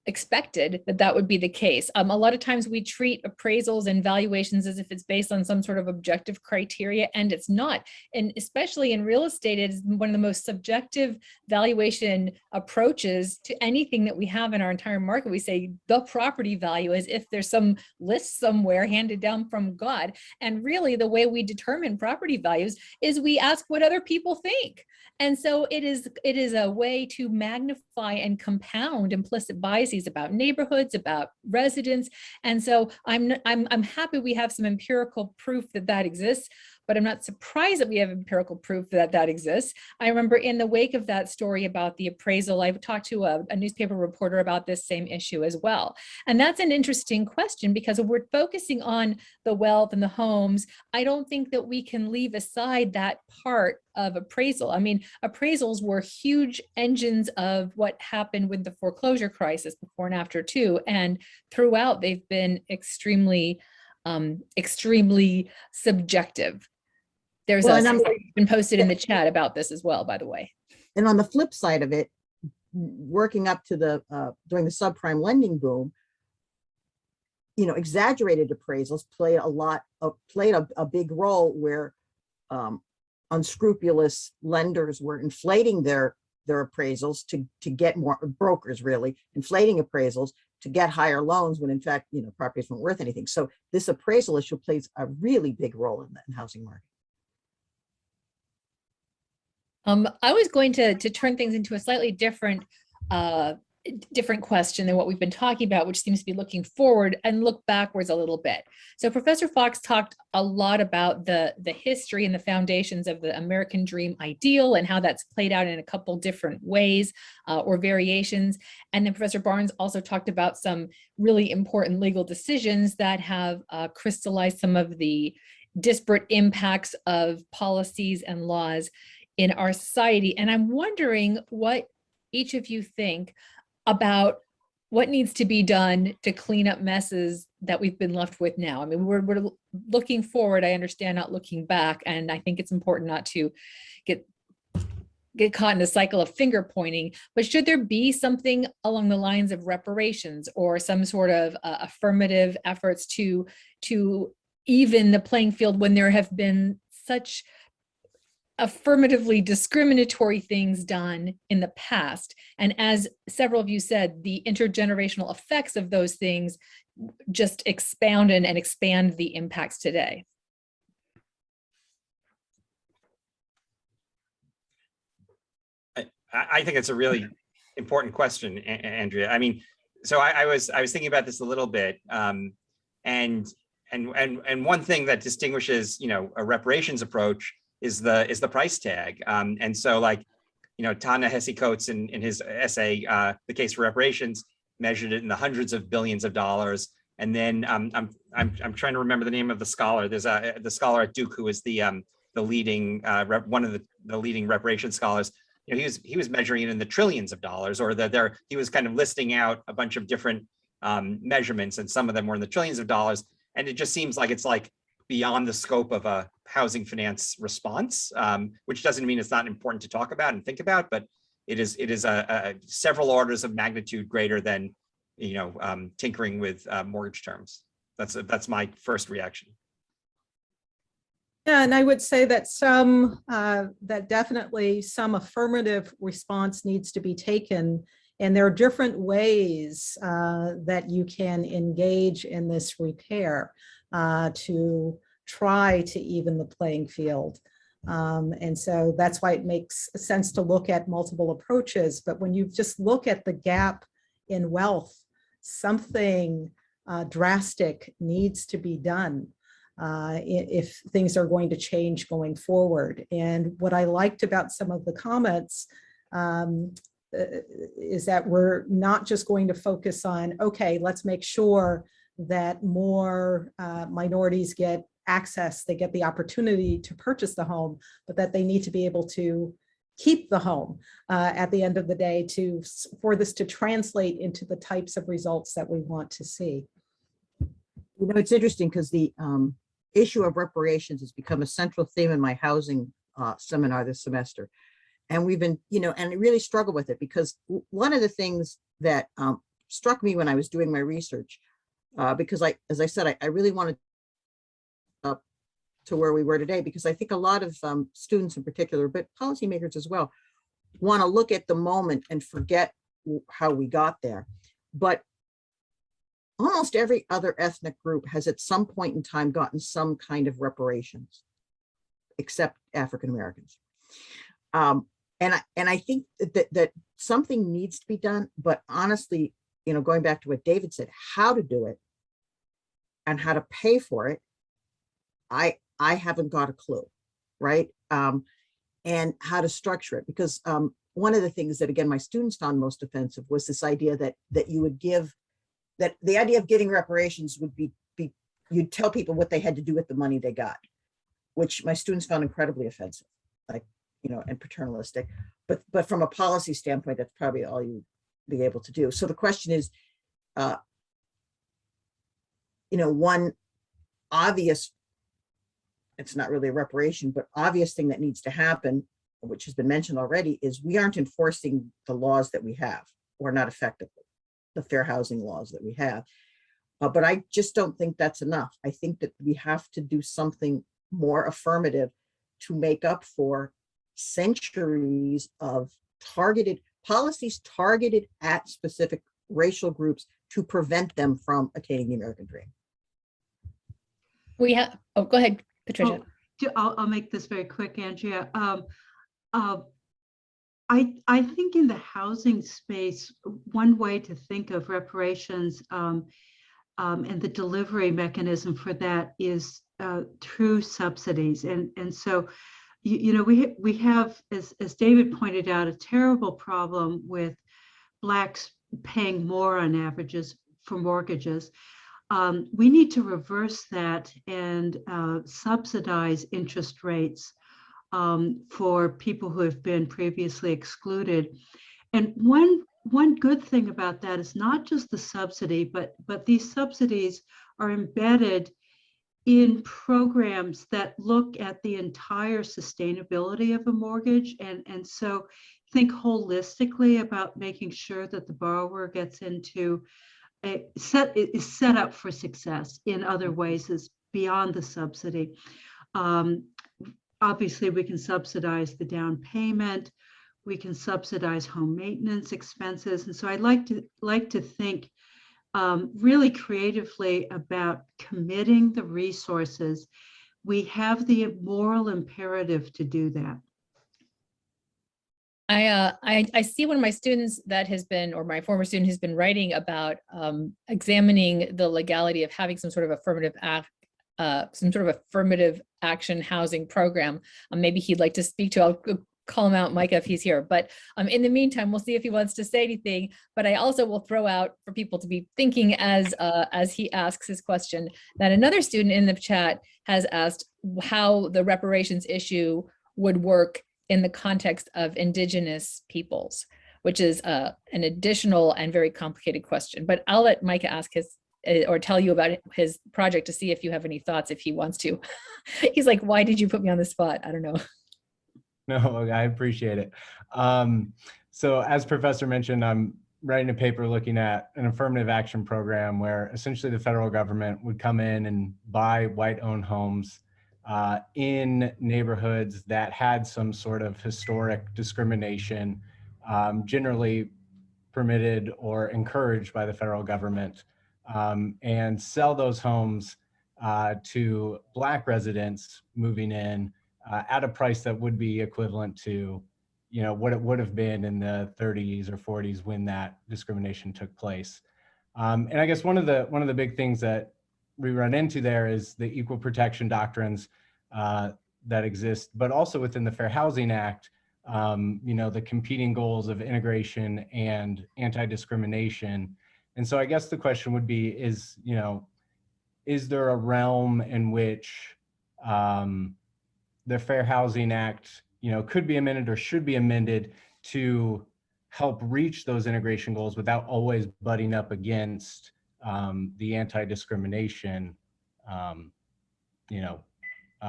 expected that would be the case. A lot of times we treat appraisals and valuations as if it's based on some sort of objective criteria, and it's not. And especially in real estate, it is one of the most subjective valuation approaches to anything that we have in our entire market. We say the property value as if there's some list somewhere handed down from God. And really the way we determine property values is we ask what other people think. And so it is a way to magnify and compound implicit biases about neighborhoods, about residents. And so I'm happy we have some empirical proof that exists, but I'm not surprised that we have empirical proof that exists. I remember in the wake of that story about the appraisal, I've talked to a newspaper reporter about this same issue as well. And that's an interesting question, because if we're focusing on the wealth and the homes, I don't think that we can leave aside that part of appraisal. I mean, appraisals were huge engines of what happened with the foreclosure crisis before and after too. And throughout, they've been extremely subjective. There's been posted in the chat about this as well, by the way. And on the flip side of it, working up to the during the subprime lending boom, you know, exaggerated appraisals played a big role where unscrupulous lenders were inflating their appraisals to get more, brokers really inflating appraisals to get higher loans when in fact, you know, properties weren't worth anything. So this appraisal issue plays a really big role in the housing market. I was going to turn things into a slightly different question than what we've been talking about, which seems to be looking forward and look backwards a little bit. So Professor Fox talked a lot about the history and the foundations of the American dream ideal and how that's played out in a couple different ways or variations. And then Professor Barnes also talked about some really important legal decisions that have crystallized some of the disparate impacts of policies and laws in our society. And I'm wondering what each of you think about what needs to be done to clean up messes that we've been left with now. I mean, we're looking forward, I understand, not looking back. And I think it's important not to get caught in a cycle of finger pointing, but should there be something along the lines of reparations or some sort of affirmative efforts to even the playing field when there have been such affirmatively discriminatory things done in the past? And as several of you said, the intergenerational effects of those things just expound and expand the impacts today. I think it's a really important question, Andrea. I mean, so I was thinking about this a little bit, and one thing that distinguishes, you know, a reparations approach is the price tag. And so, like, Ta-Nehisi Coates in his essay, The Case for Reparations, measured it in the hundreds of billions of dollars. And then I'm trying to remember the name of the scholar. There's the scholar at Duke who is the leading one of the leading reparations scholars. He was measuring it in the trillions of dollars, or he was kind of listing out a bunch of different measurements, and some of them were in the trillions of dollars. And it just seems like it's like beyond the scope of a housing finance response, which doesn't mean it's not important to talk about and think about, but it is several orders of magnitude greater than tinkering with mortgage terms. That's my first reaction. Yeah, and I would say that that definitely some affirmative response needs to be taken. And there are different ways that you can engage in this repair to try to even the playing field. And so that's why it makes sense to look at multiple approaches. But when you just look at the gap in wealth, something drastic needs to be done if things are going to change going forward. And what I liked about some of the comments is that we're not just going to focus on, okay, let's make sure that more minorities get access, they get the opportunity to purchase the home, but that they need to be able to keep the home at the end of the day for this to translate into the types of results that we want to see. It's interesting because the issue of reparations has become a central theme in my housing seminar this semester. And we've been, and I really struggle with it because one of the things that struck me when I was doing my research, because as I said, I really wanted up to where we were today, because I think a lot of students in particular, but policymakers as well, want to look at the moment and forget how we got there. But almost every other ethnic group has at some point in time gotten some kind of reparations, except African Americans. And I think that something needs to be done, but honestly, going back to what David said, how to do it and how to pay for it, I haven't got a clue, right? And how to structure it, because one of the things that, again, my students found most offensive was this idea that you would give, that the idea of getting reparations would be you'd tell people what they had to do with the money they got, which my students found incredibly offensive, and paternalistic. But from a policy standpoint, that's probably all you'd be able to do. So the question is, one obvious, it's not really a reparation, but obvious thing that needs to happen, which has been mentioned already, is we aren't enforcing the laws that we have, or not effectively, the fair housing laws that we have. But I just don't think that's enough. I think that we have to do something more affirmative to make up for centuries of targeted policies targeted at specific racial groups to prevent them from attaining the American dream. We have, go ahead, Patricia. I'll make this very quick, Andrea. I think in the housing space, one way to think of reparations and the delivery mechanism for that is through subsidies. And so, we have, as David pointed out, a terrible problem with Blacks paying more on averages for mortgages. We need to reverse that and subsidize interest rates for people who have been previously excluded. And one good thing about that is not just the subsidy, but these subsidies are embedded in programs that look at the entire sustainability of a mortgage, and so think holistically about making sure that the borrower gets into is set up for success in other ways is beyond the subsidy. Obviously, we can subsidize the down payment, we can subsidize home maintenance expenses, and so I'd like to think really creatively about committing the resources. We have the moral imperative to do that. I see one of my students that has been, or my former student has been writing about examining the legality of having some sort of affirmative action housing program. Maybe he'd like to speak to. I'll call him out, Micah, if he's here. But in the meantime, we'll see if he wants to say anything. But I also will throw out for people to be thinking as he asks his question, that another student in the chat has asked how the reparations issue would work in the context of Indigenous peoples, which is an additional and very complicated question. But I'll let Micah ask his or tell you about his project to see if you have any thoughts if he wants to. He's like, why did you put me on the spot? I don't know. No, I appreciate it. So as Professor mentioned, I'm writing a paper looking at an affirmative action program where essentially the federal government would come in and buy white-owned homes in neighborhoods that had some sort of historic discrimination, generally permitted or encouraged by the federal government, and sell those homes to Black residents moving in at a price that would be equivalent to, you know, what it would have been in the 30s or 40s when that discrimination took place. And I guess one of the big things that we run into there is the equal protection doctrines that exist, but also within the Fair Housing Act, you know, the competing goals of integration and anti-discrimination. And so I guess the question would be, is there a realm in which the Fair Housing Act, you know, could be amended or should be amended to help reach those integration goals without always butting up against the anti-discrimination,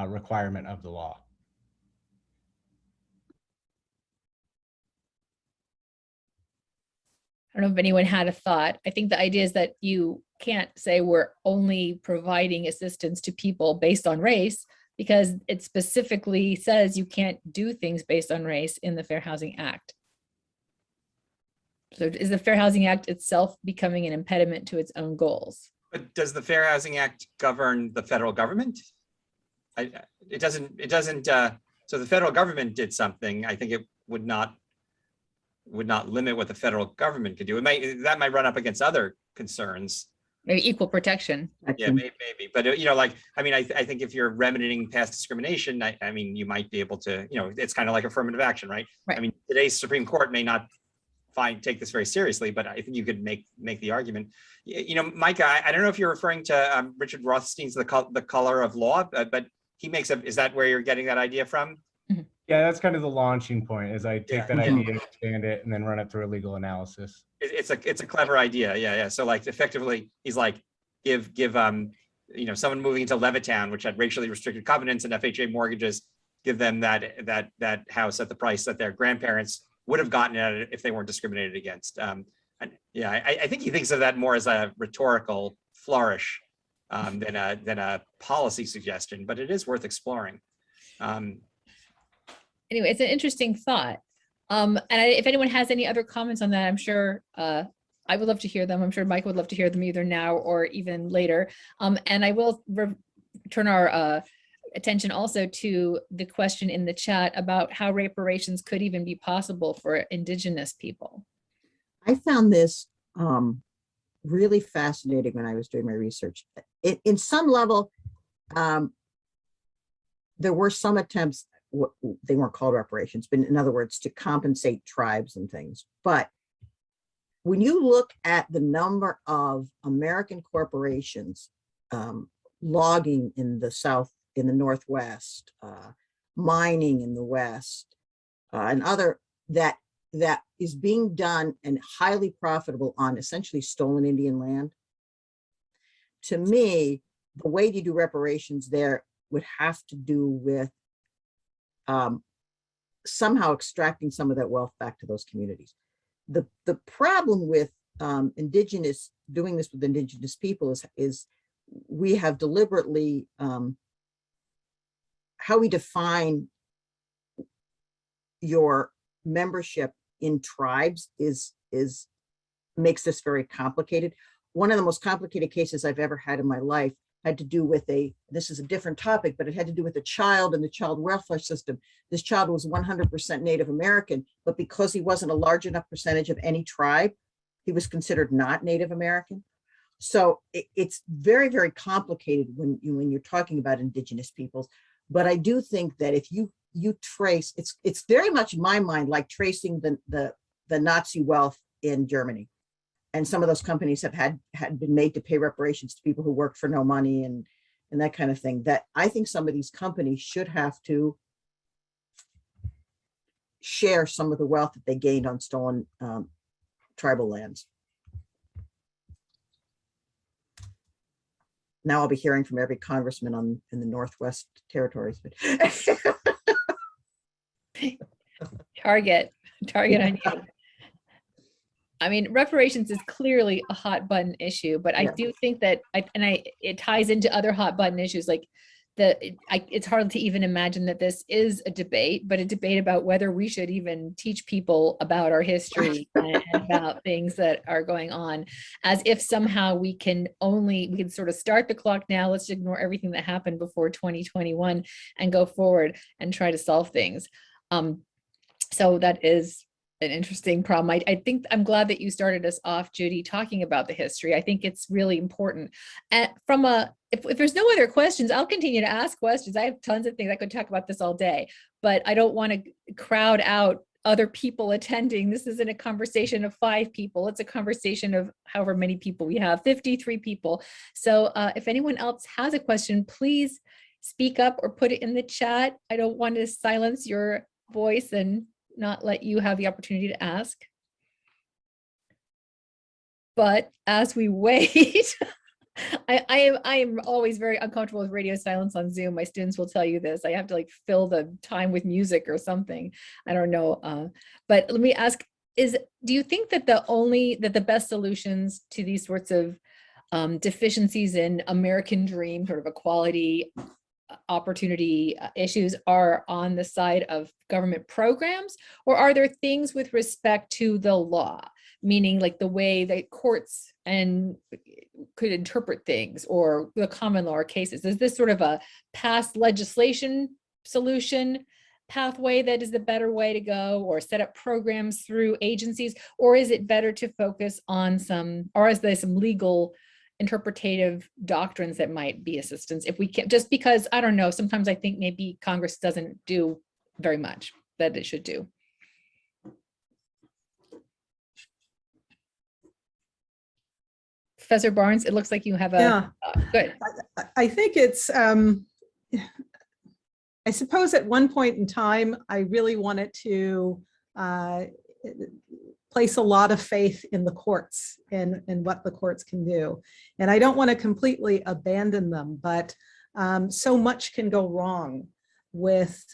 requirement of the law? I don't know if anyone had a thought. I think the idea is that you can't say we're only providing assistance to people based on race, because it specifically says you can't do things based on race in the Fair Housing Act. So is the Fair Housing Act itself becoming an impediment to its own goals? But does the Fair Housing Act govern the federal government? It doesn't. So the federal government did something. I think it would not limit what the federal government could do. That might run up against other concerns. Maybe equal protection. Yeah, maybe. But, you know, like, I mean, I think if you're remedying past discrimination, I mean, you might be able to, you know, it's kind of like affirmative action, right? Right. I mean, today's Supreme Court may not take this very seriously, but I think you could make the argument. You know, Micah, I don't know if you're referring to Richard Rothstein's The Color of Law, but he makes is that where you're getting that idea from? Yeah, that's kind of the launching point, is I take that idea, expand it, and then run it through a legal analysis. It's a clever idea. Yeah. So like effectively, he's like, give you know, someone moving into Levittown, which had racially restricted covenants and FHA mortgages, give them that house at the price that their grandparents would have gotten at it if they weren't discriminated against. And yeah, I think he thinks of that more as a rhetorical flourish than a policy suggestion, but it is worth exploring. Anyway, it's an interesting thought. And if anyone has any other comments on that, I'm sure I would love to hear them. I'm sure Mike would love to hear them either now or even later. And I will turn our attention also to the question in the chat about how reparations could even be possible for Indigenous people. I found this really fascinating when I was doing my research. In some level, there were some attempts, they weren't called reparations, but in other words, to compensate tribes and things. But when you look at the number of American corporations, logging in the South, in the Northwest, mining in the West, and other that is being done and highly profitable on essentially stolen Indian land, to me, the way you do reparations there would have to do with somehow extracting some of that wealth back to those communities. The problem with doing this with Indigenous people is we have deliberately, how we define your membership in tribes makes this very complicated. One of the most complicated cases I've ever had in my life had to do with this is a different topic, but it had to do with a child in the child welfare system. This child was 100% Native American, but because he wasn't a large enough percentage of any tribe, he was considered not Native American. So it's very, very complicated when you're talking about Indigenous peoples. But I do think that if you you trace, it's very much in my mind like tracing the Nazi wealth in Germany. And some of those companies had been made to pay reparations to people who worked for no money and that kind of thing. That I think some of these companies should have to share some of the wealth that they gained on stolen tribal lands. Now I'll be hearing from every congressman in the Northwest Territories. Target on you. I mean, reparations is clearly a hot button issue, but I Yeah. do think that it ties into other hot button issues like it's hard to even imagine that this is a debate, but a debate about whether we should even teach people about our history and about things that are going on, as if somehow we can sort of start the clock now. Let's ignore everything that happened before 2021 and go forward and try to solve things. So that is an interesting problem. I think I'm glad that you started us off, Judy, talking about the history. I think it's really important. And if there's no other questions, I'll continue to ask questions. I have tons of things. I could talk about this all day, but I don't want to crowd out other people attending. This isn't a conversation of 5 people. It's a conversation of however many people we have, 53 people. So if anyone else has a question, please speak up or put it in the chat. I don't want to silence your voice and not let you have the opportunity to ask. But as we wait, I am always very uncomfortable with radio silence on Zoom. My students will tell you this. I have to like fill the time with music or something. I don't know. But let me ask, do you think that the best solutions to these sorts of deficiencies in American dream, sort of equality, opportunity issues are on the side of government programs, or are there things with respect to the law, meaning like the way that courts could interpret things or the common law or cases? Is this sort of a past legislation solution pathway that is the better way to go, or set up programs through agencies, or is it better to focus on some legal interpretative doctrines that might be assistance if we can, just because, I don't know, sometimes I think maybe Congress doesn't do very much that it should do. Professor Barnes, it looks like you have a, good. I think it's, I suppose at one point in time, I really wanted to place a lot of faith in the courts and what the courts can do. And I don't want to completely abandon them, but so much can go wrong with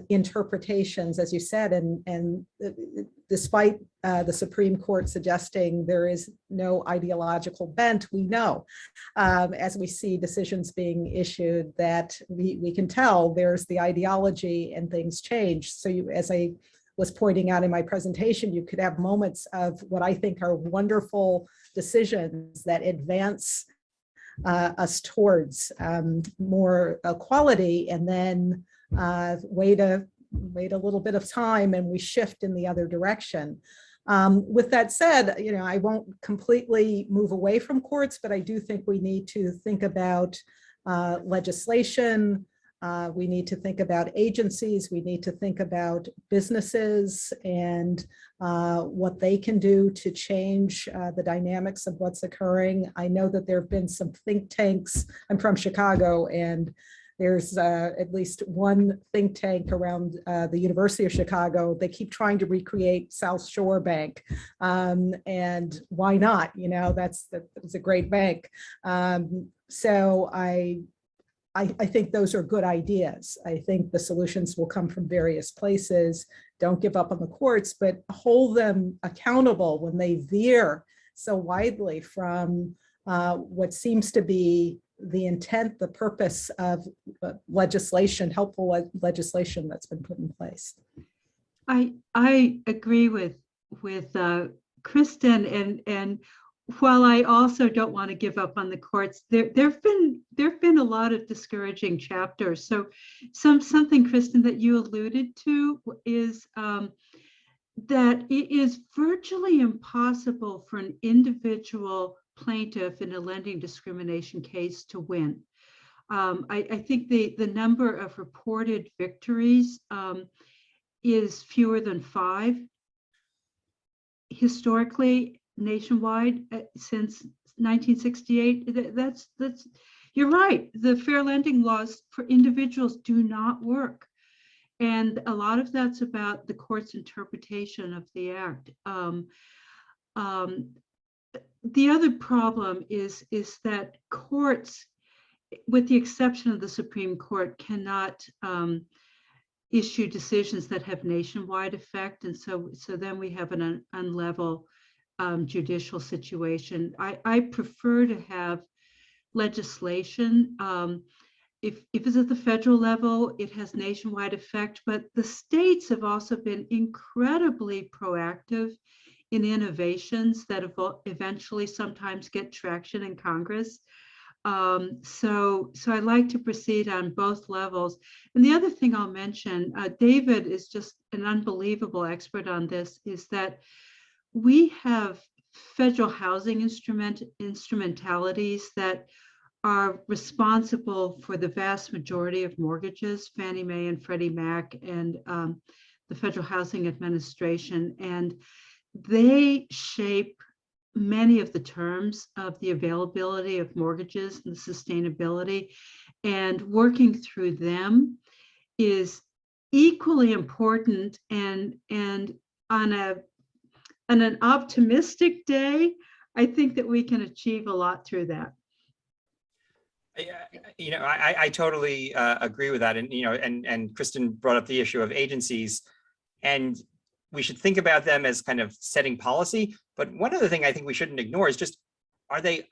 interpretations, as you said, and despite the Supreme Court suggesting there is no ideological bent, we know, as we see decisions being issued, that we can tell there's the ideology and things change. So as I was pointing out in my presentation, you could have moments of what I think are wonderful decisions that advance us towards more equality, and then wait a little bit of time and we shift in the other direction. With that said, I won't completely move away from courts, but I do think we need to think about legislation. We need to think about agencies. We need to think about businesses and what they can do to change the dynamics of what's occurring. I know that there have been some think tanks. I'm from Chicago, and there's at least one think tank around the University of Chicago. They keep trying to recreate South Shore Bank, and why not? That's a great bank. So I think those are good ideas. I think the solutions will come from various places. Don't give up on the courts, but hold them accountable when they veer so widely from what seems to be the intent, the purpose of legislation, helpful legislation that's been put in place. I agree with Kristen, and while I also don't want to give up on the courts, there've been a lot of discouraging chapters. So something, Kristen, that you alluded to is that it is virtually impossible for an individual plaintiff in a lending discrimination case to win. I think the number of reported victories is fewer than 5 historically nationwide since 1968. That's you're right. The fair lending laws for individuals do not work. And a lot of that's about the court's interpretation of the act. The other problem is that courts, with the exception of the Supreme Court, cannot issue decisions that have nationwide effect. And so then we have an unlevel judicial situation. I prefer to have legislation. If it's at the federal level, it has nationwide effect, but the states have also been incredibly proactive in innovations that eventually sometimes get traction in Congress. So I like to proceed on both levels. And the other thing I'll mention, David is just an unbelievable expert on this, is that we have federal housing instrumentalities that are responsible for the vast majority of mortgages, Fannie Mae and Freddie Mac and the Federal Housing Administration. And they shape many of the terms of the availability of mortgages and the sustainability. And working through them is equally important. And on an optimistic day, I think that we can achieve a lot through that. You know, I totally agree with that. And, you know, and Kristen brought up the issue of agencies, and we should think about them as kind of setting policy. But one other thing I think we shouldn't ignore is just, are they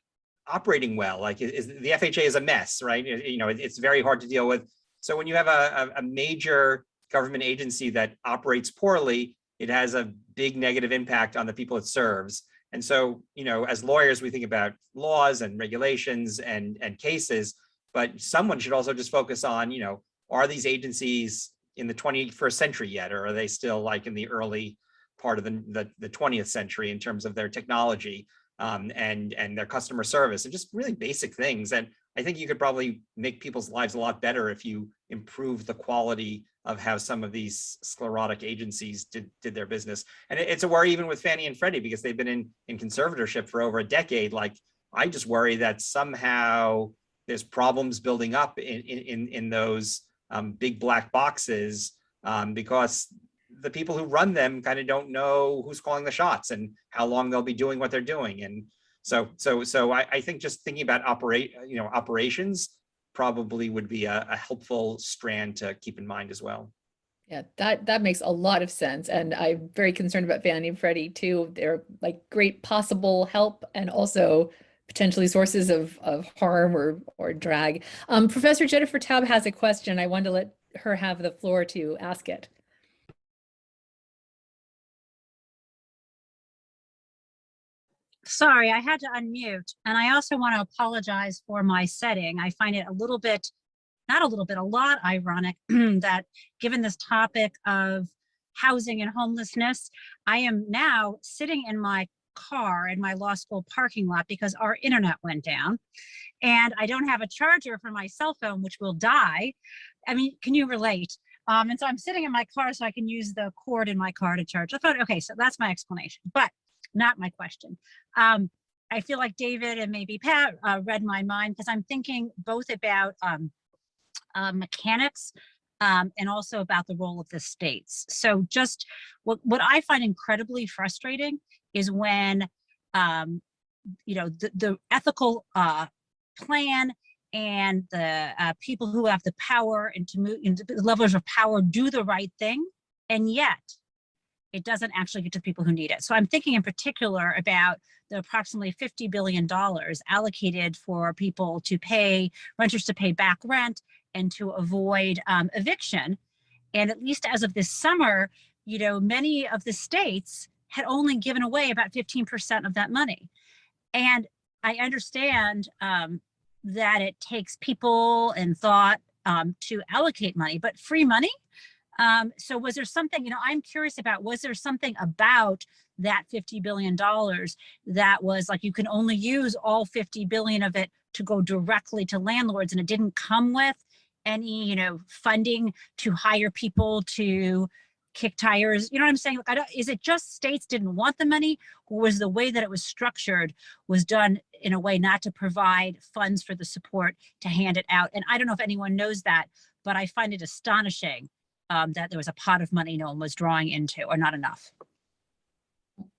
operating well? Like, is the FHA is a mess, right? You know, it's very hard to deal with. So when you have a major government agency that operates poorly, it has a big negative impact on the people it serves. And so, you know, as lawyers, we think about laws and regulations and cases, but someone should also just focus on, you know, are these agencies in the 21st century yet, or are they still like in the early part of the 20th century in terms of their technology and their customer service, and just really basic things. And I think you could probably make people's lives a lot better if you improve the quality of how some of these sclerotic agencies did their business. And it's a worry even with Fannie and Freddie, because they've been in conservatorship for over a decade. Like, I just worry that somehow there's problems building up in those big black boxes because the people who run them kind of don't know who's calling the shots and how long they'll be doing what they're doing. And so I think just thinking about operations probably would be a helpful strand to keep in mind as well. Yeah, that makes a lot of sense. And I'm very concerned about Fannie and Freddie too. They're like great possible help and also potentially sources of harm or drag. Professor Jennifer Taub has a question. I wanted to let her have the floor to ask it. Sorry, I had to unmute. And I also want to apologize for my setting. I find it a little bit, not a little bit, a lot ironic that given this topic of housing and homelessness, I am now sitting in my car in my law school parking lot because our internet went down and I don't have a charger for my cell phone, which will die. I mean, can you relate? And so I'm sitting in my car so I can use the cord in my car to charge the phone. Okay, so that's my explanation, but not my question. I feel like David and maybe Pat read my mind because I'm thinking both about mechanics and also about the role of the states. So just what I find incredibly frustrating is when, the ethical plan and the people who have the power and to move into the levels of power do the right thing, and yet it doesn't actually get to people who need it. So I'm thinking in particular about the approximately $50 billion allocated for people to pay, renters to pay back rent and to avoid eviction. And at least as of this summer, many of the states had only given away about 15% of that money. And I understand that it takes people and thought to allocate money, but free money? So was there something, I'm curious about, was there something about that $50 billion that was like, you can only use all 50 billion of it to go directly to landlords, and it didn't come with any, funding to hire people to kick tires. You know what I'm saying? Like, is it just states didn't want the money, or was the way that it was structured was done in a way not to provide funds for the support to hand it out? And I don't know if anyone knows that, but I find it astonishing that there was a pot of money no one was drawing into, or not enough.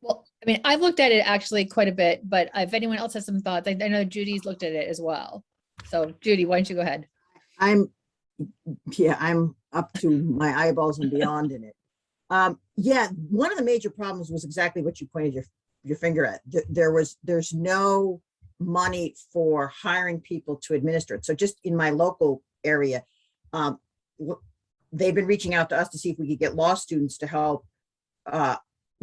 Well, I mean, I've looked at it actually quite a bit, but if anyone else has some thoughts, I know Judy's looked at it as well. So Judy, why don't you go ahead? I'm up to my eyeballs and beyond in it. Yeah, one of the major problems was exactly what you pointed your finger at. There's no money for hiring people to administer it. So just in my local area, they've been reaching out to us to see if we could get law students to help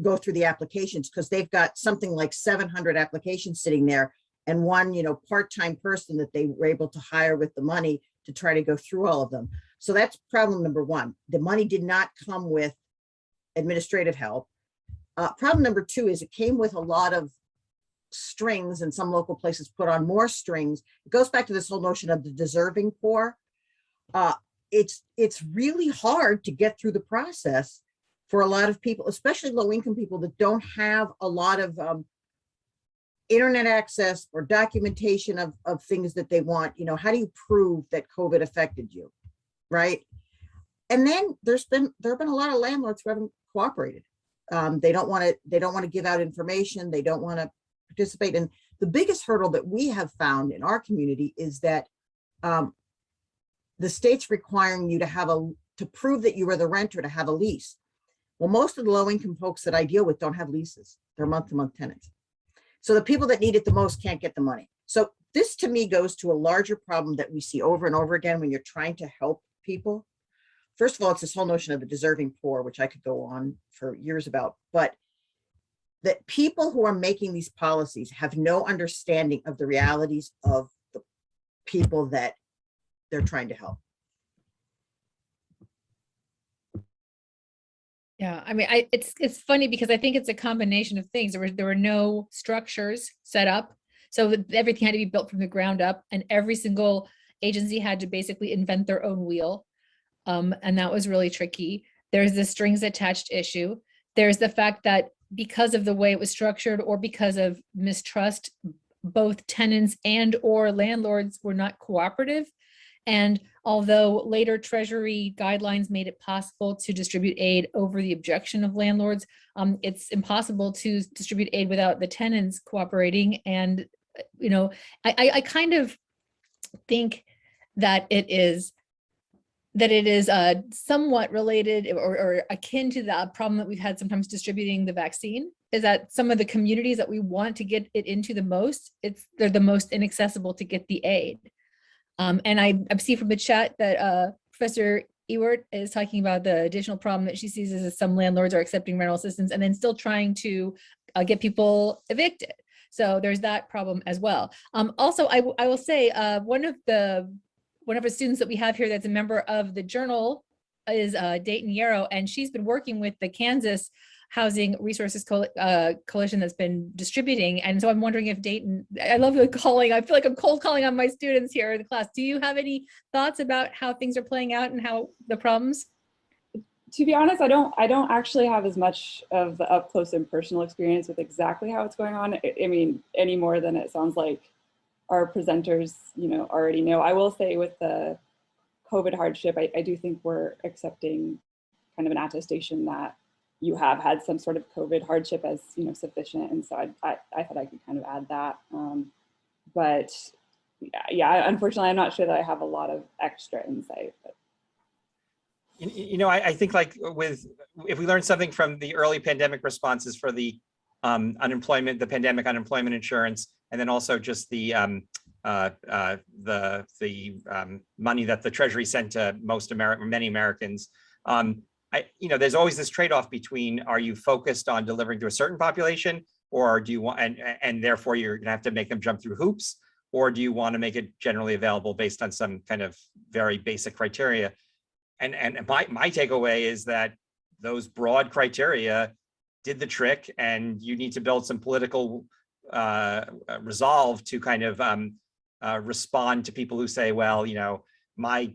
go through the applications, because they've got something like 700 applications sitting there, and one, part-time person that they were able to hire with the money to try to go through all of them. So that's problem number one. The money did not come with administrative help. Problem number two is it came with a lot of strings, and some local places put on more strings. It goes back to this whole notion of the deserving poor. It's really hard to get through the process for a lot of people, especially low-income people that don't have a lot of internet access or documentation of things that they want. How do you prove that COVID affected you, right? And then there have been a lot of landlords who haven't cooperated. They don't want to give out information. They don't want to participate. And the biggest hurdle that we have found in our community is that the state's requiring you to prove that you were the renter to have a lease. Well, most of the low-income folks that I deal with don't have leases. They're month-to-month tenants. So the people that need it the most can't get the money. So this, to me, goes to a larger problem that we see over and over again when you're trying to help people. First of all, it's this whole notion of the deserving poor, which I could go on for years about, but that people who are making these policies have no understanding of the realities of the people that they're trying to help. Yeah, I mean, it's funny because I think it's a combination of things. There were no structures set up, so everything had to be built from the ground up, and every single agency had to basically invent their own wheel, and that was really tricky. There's the strings attached issue. There's the fact that because of the way it was structured, or because of mistrust, both tenants and or landlords were not cooperative. And although later Treasury guidelines made it possible to distribute aid over the objection of landlords, it's impossible to distribute aid without the tenants cooperating. And, I kind of think that it is somewhat related or akin to the problem that we've had sometimes distributing the vaccine, is that some of the communities that we want to get it into the most, they're the most inaccessible to get the aid. And I see from the chat that Professor Ewert is talking about the additional problem that she sees is some landlords are accepting rental assistance and then still trying to get people evicted. So there's that problem as well. Also, I will say one of the students that we have here that's a member of the journal is Dayton Yarrow, and she's been working with the Kansas Housing Resources Coalition that's been distributing. And so I'm wondering if Dayton, I love the calling. I feel like I'm cold calling on my students here in the class. Do you have any thoughts about how things are playing out and how the problems? To be honest, I don't actually have as much of the up close and personal experience with exactly how it's going on. I mean, any more than it sounds like our presenters, already know. I will say with the COVID hardship, I do think we're accepting kind of an attestation that you have had some sort of COVID hardship as sufficient, and so I thought I could kind of add that. But yeah, unfortunately, I'm not sure that I have a lot of extra insight. But. I think if we learn something from the early pandemic responses for the pandemic unemployment insurance, and then also just the money that the Treasury sent to many Americans. There's always this trade-off between, are you focused on delivering to a certain population, or do you want, and therefore you're gonna have to make them jump through hoops, or do you want to make it generally available based on some kind of very basic criteria? And my takeaway is that those broad criteria did the trick, and you need to build some political resolve to kind of respond to people who say, well, my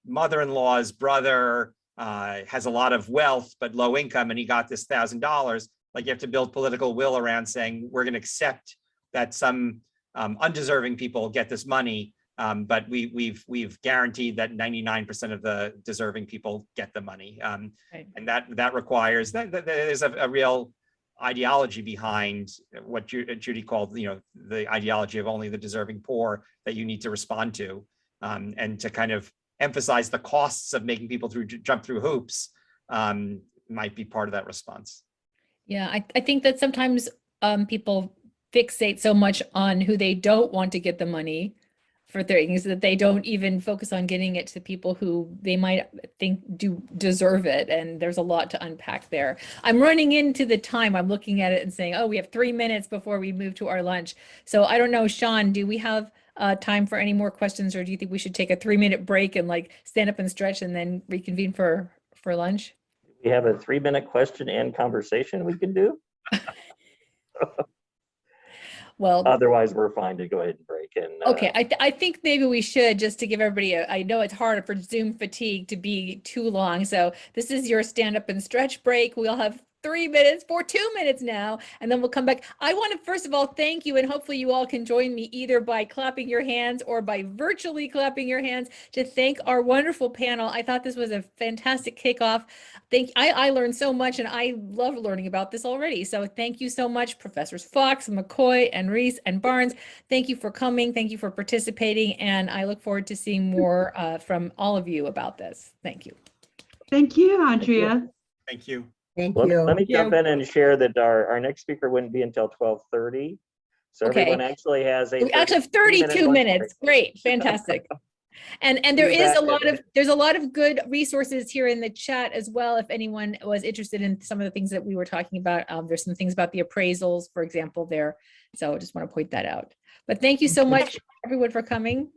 mother-in-law's brother has a lot of wealth but low income, and he got this $1,000. Like, you have to build political will around saying we're going to accept that some undeserving people get this money, but we've guaranteed that 99% of the deserving people get the money, Right. and that requires that there's a real ideology behind what Judy called, the ideology of only the deserving poor that you need to respond to, and to kind of emphasize the costs of making people jump through hoops might be part of that response. Yeah, I think that sometimes people fixate so much on who they don't want to get the money for things that they don't even focus on getting it to people who they might think do deserve it. And there's a lot to unpack there. I'm running into the time. I'm looking at it and saying, oh, we have 3 minutes before we move to our lunch. So I don't know, Shawn, do we have time for any more questions, or do you think we should take a 3-minute break and like stand up and stretch and then reconvene for lunch? We have a 3-minute question and conversation we can do. Well, Otherwise, we're fine to go ahead and break. And okay, I think maybe we should, just to give everybody I know it's hard for Zoom fatigue to be too long. So this is your stand up and stretch break. We'll have 3 minutes for 2 minutes now, and then we'll come back. I want to first of all thank you, and hopefully you all can join me either by clapping your hands or by virtually clapping your hands to thank our wonderful panel. I thought this was a fantastic kickoff. I learned so much, and I love learning about this already. So thank you so much, Professors Fox, McCoy, and Reiss, and Barnes. Thank you for coming. Thank you for participating, and I look forward to seeing more from all of you about this. Thank you. Thank you, Andrea. Thank you. Thank let, you. let me jump in and share that our next speaker wouldn't be until 12:30. So Okay. everyone actually has We actually have 32 minutes. Great, fantastic. And there is there's a lot of good resources here in the chat as well. If anyone was interested in some of the things that we were talking about, there's some things about the appraisals, for example, there. So I just want to point that out. But thank you so much, everyone, for coming.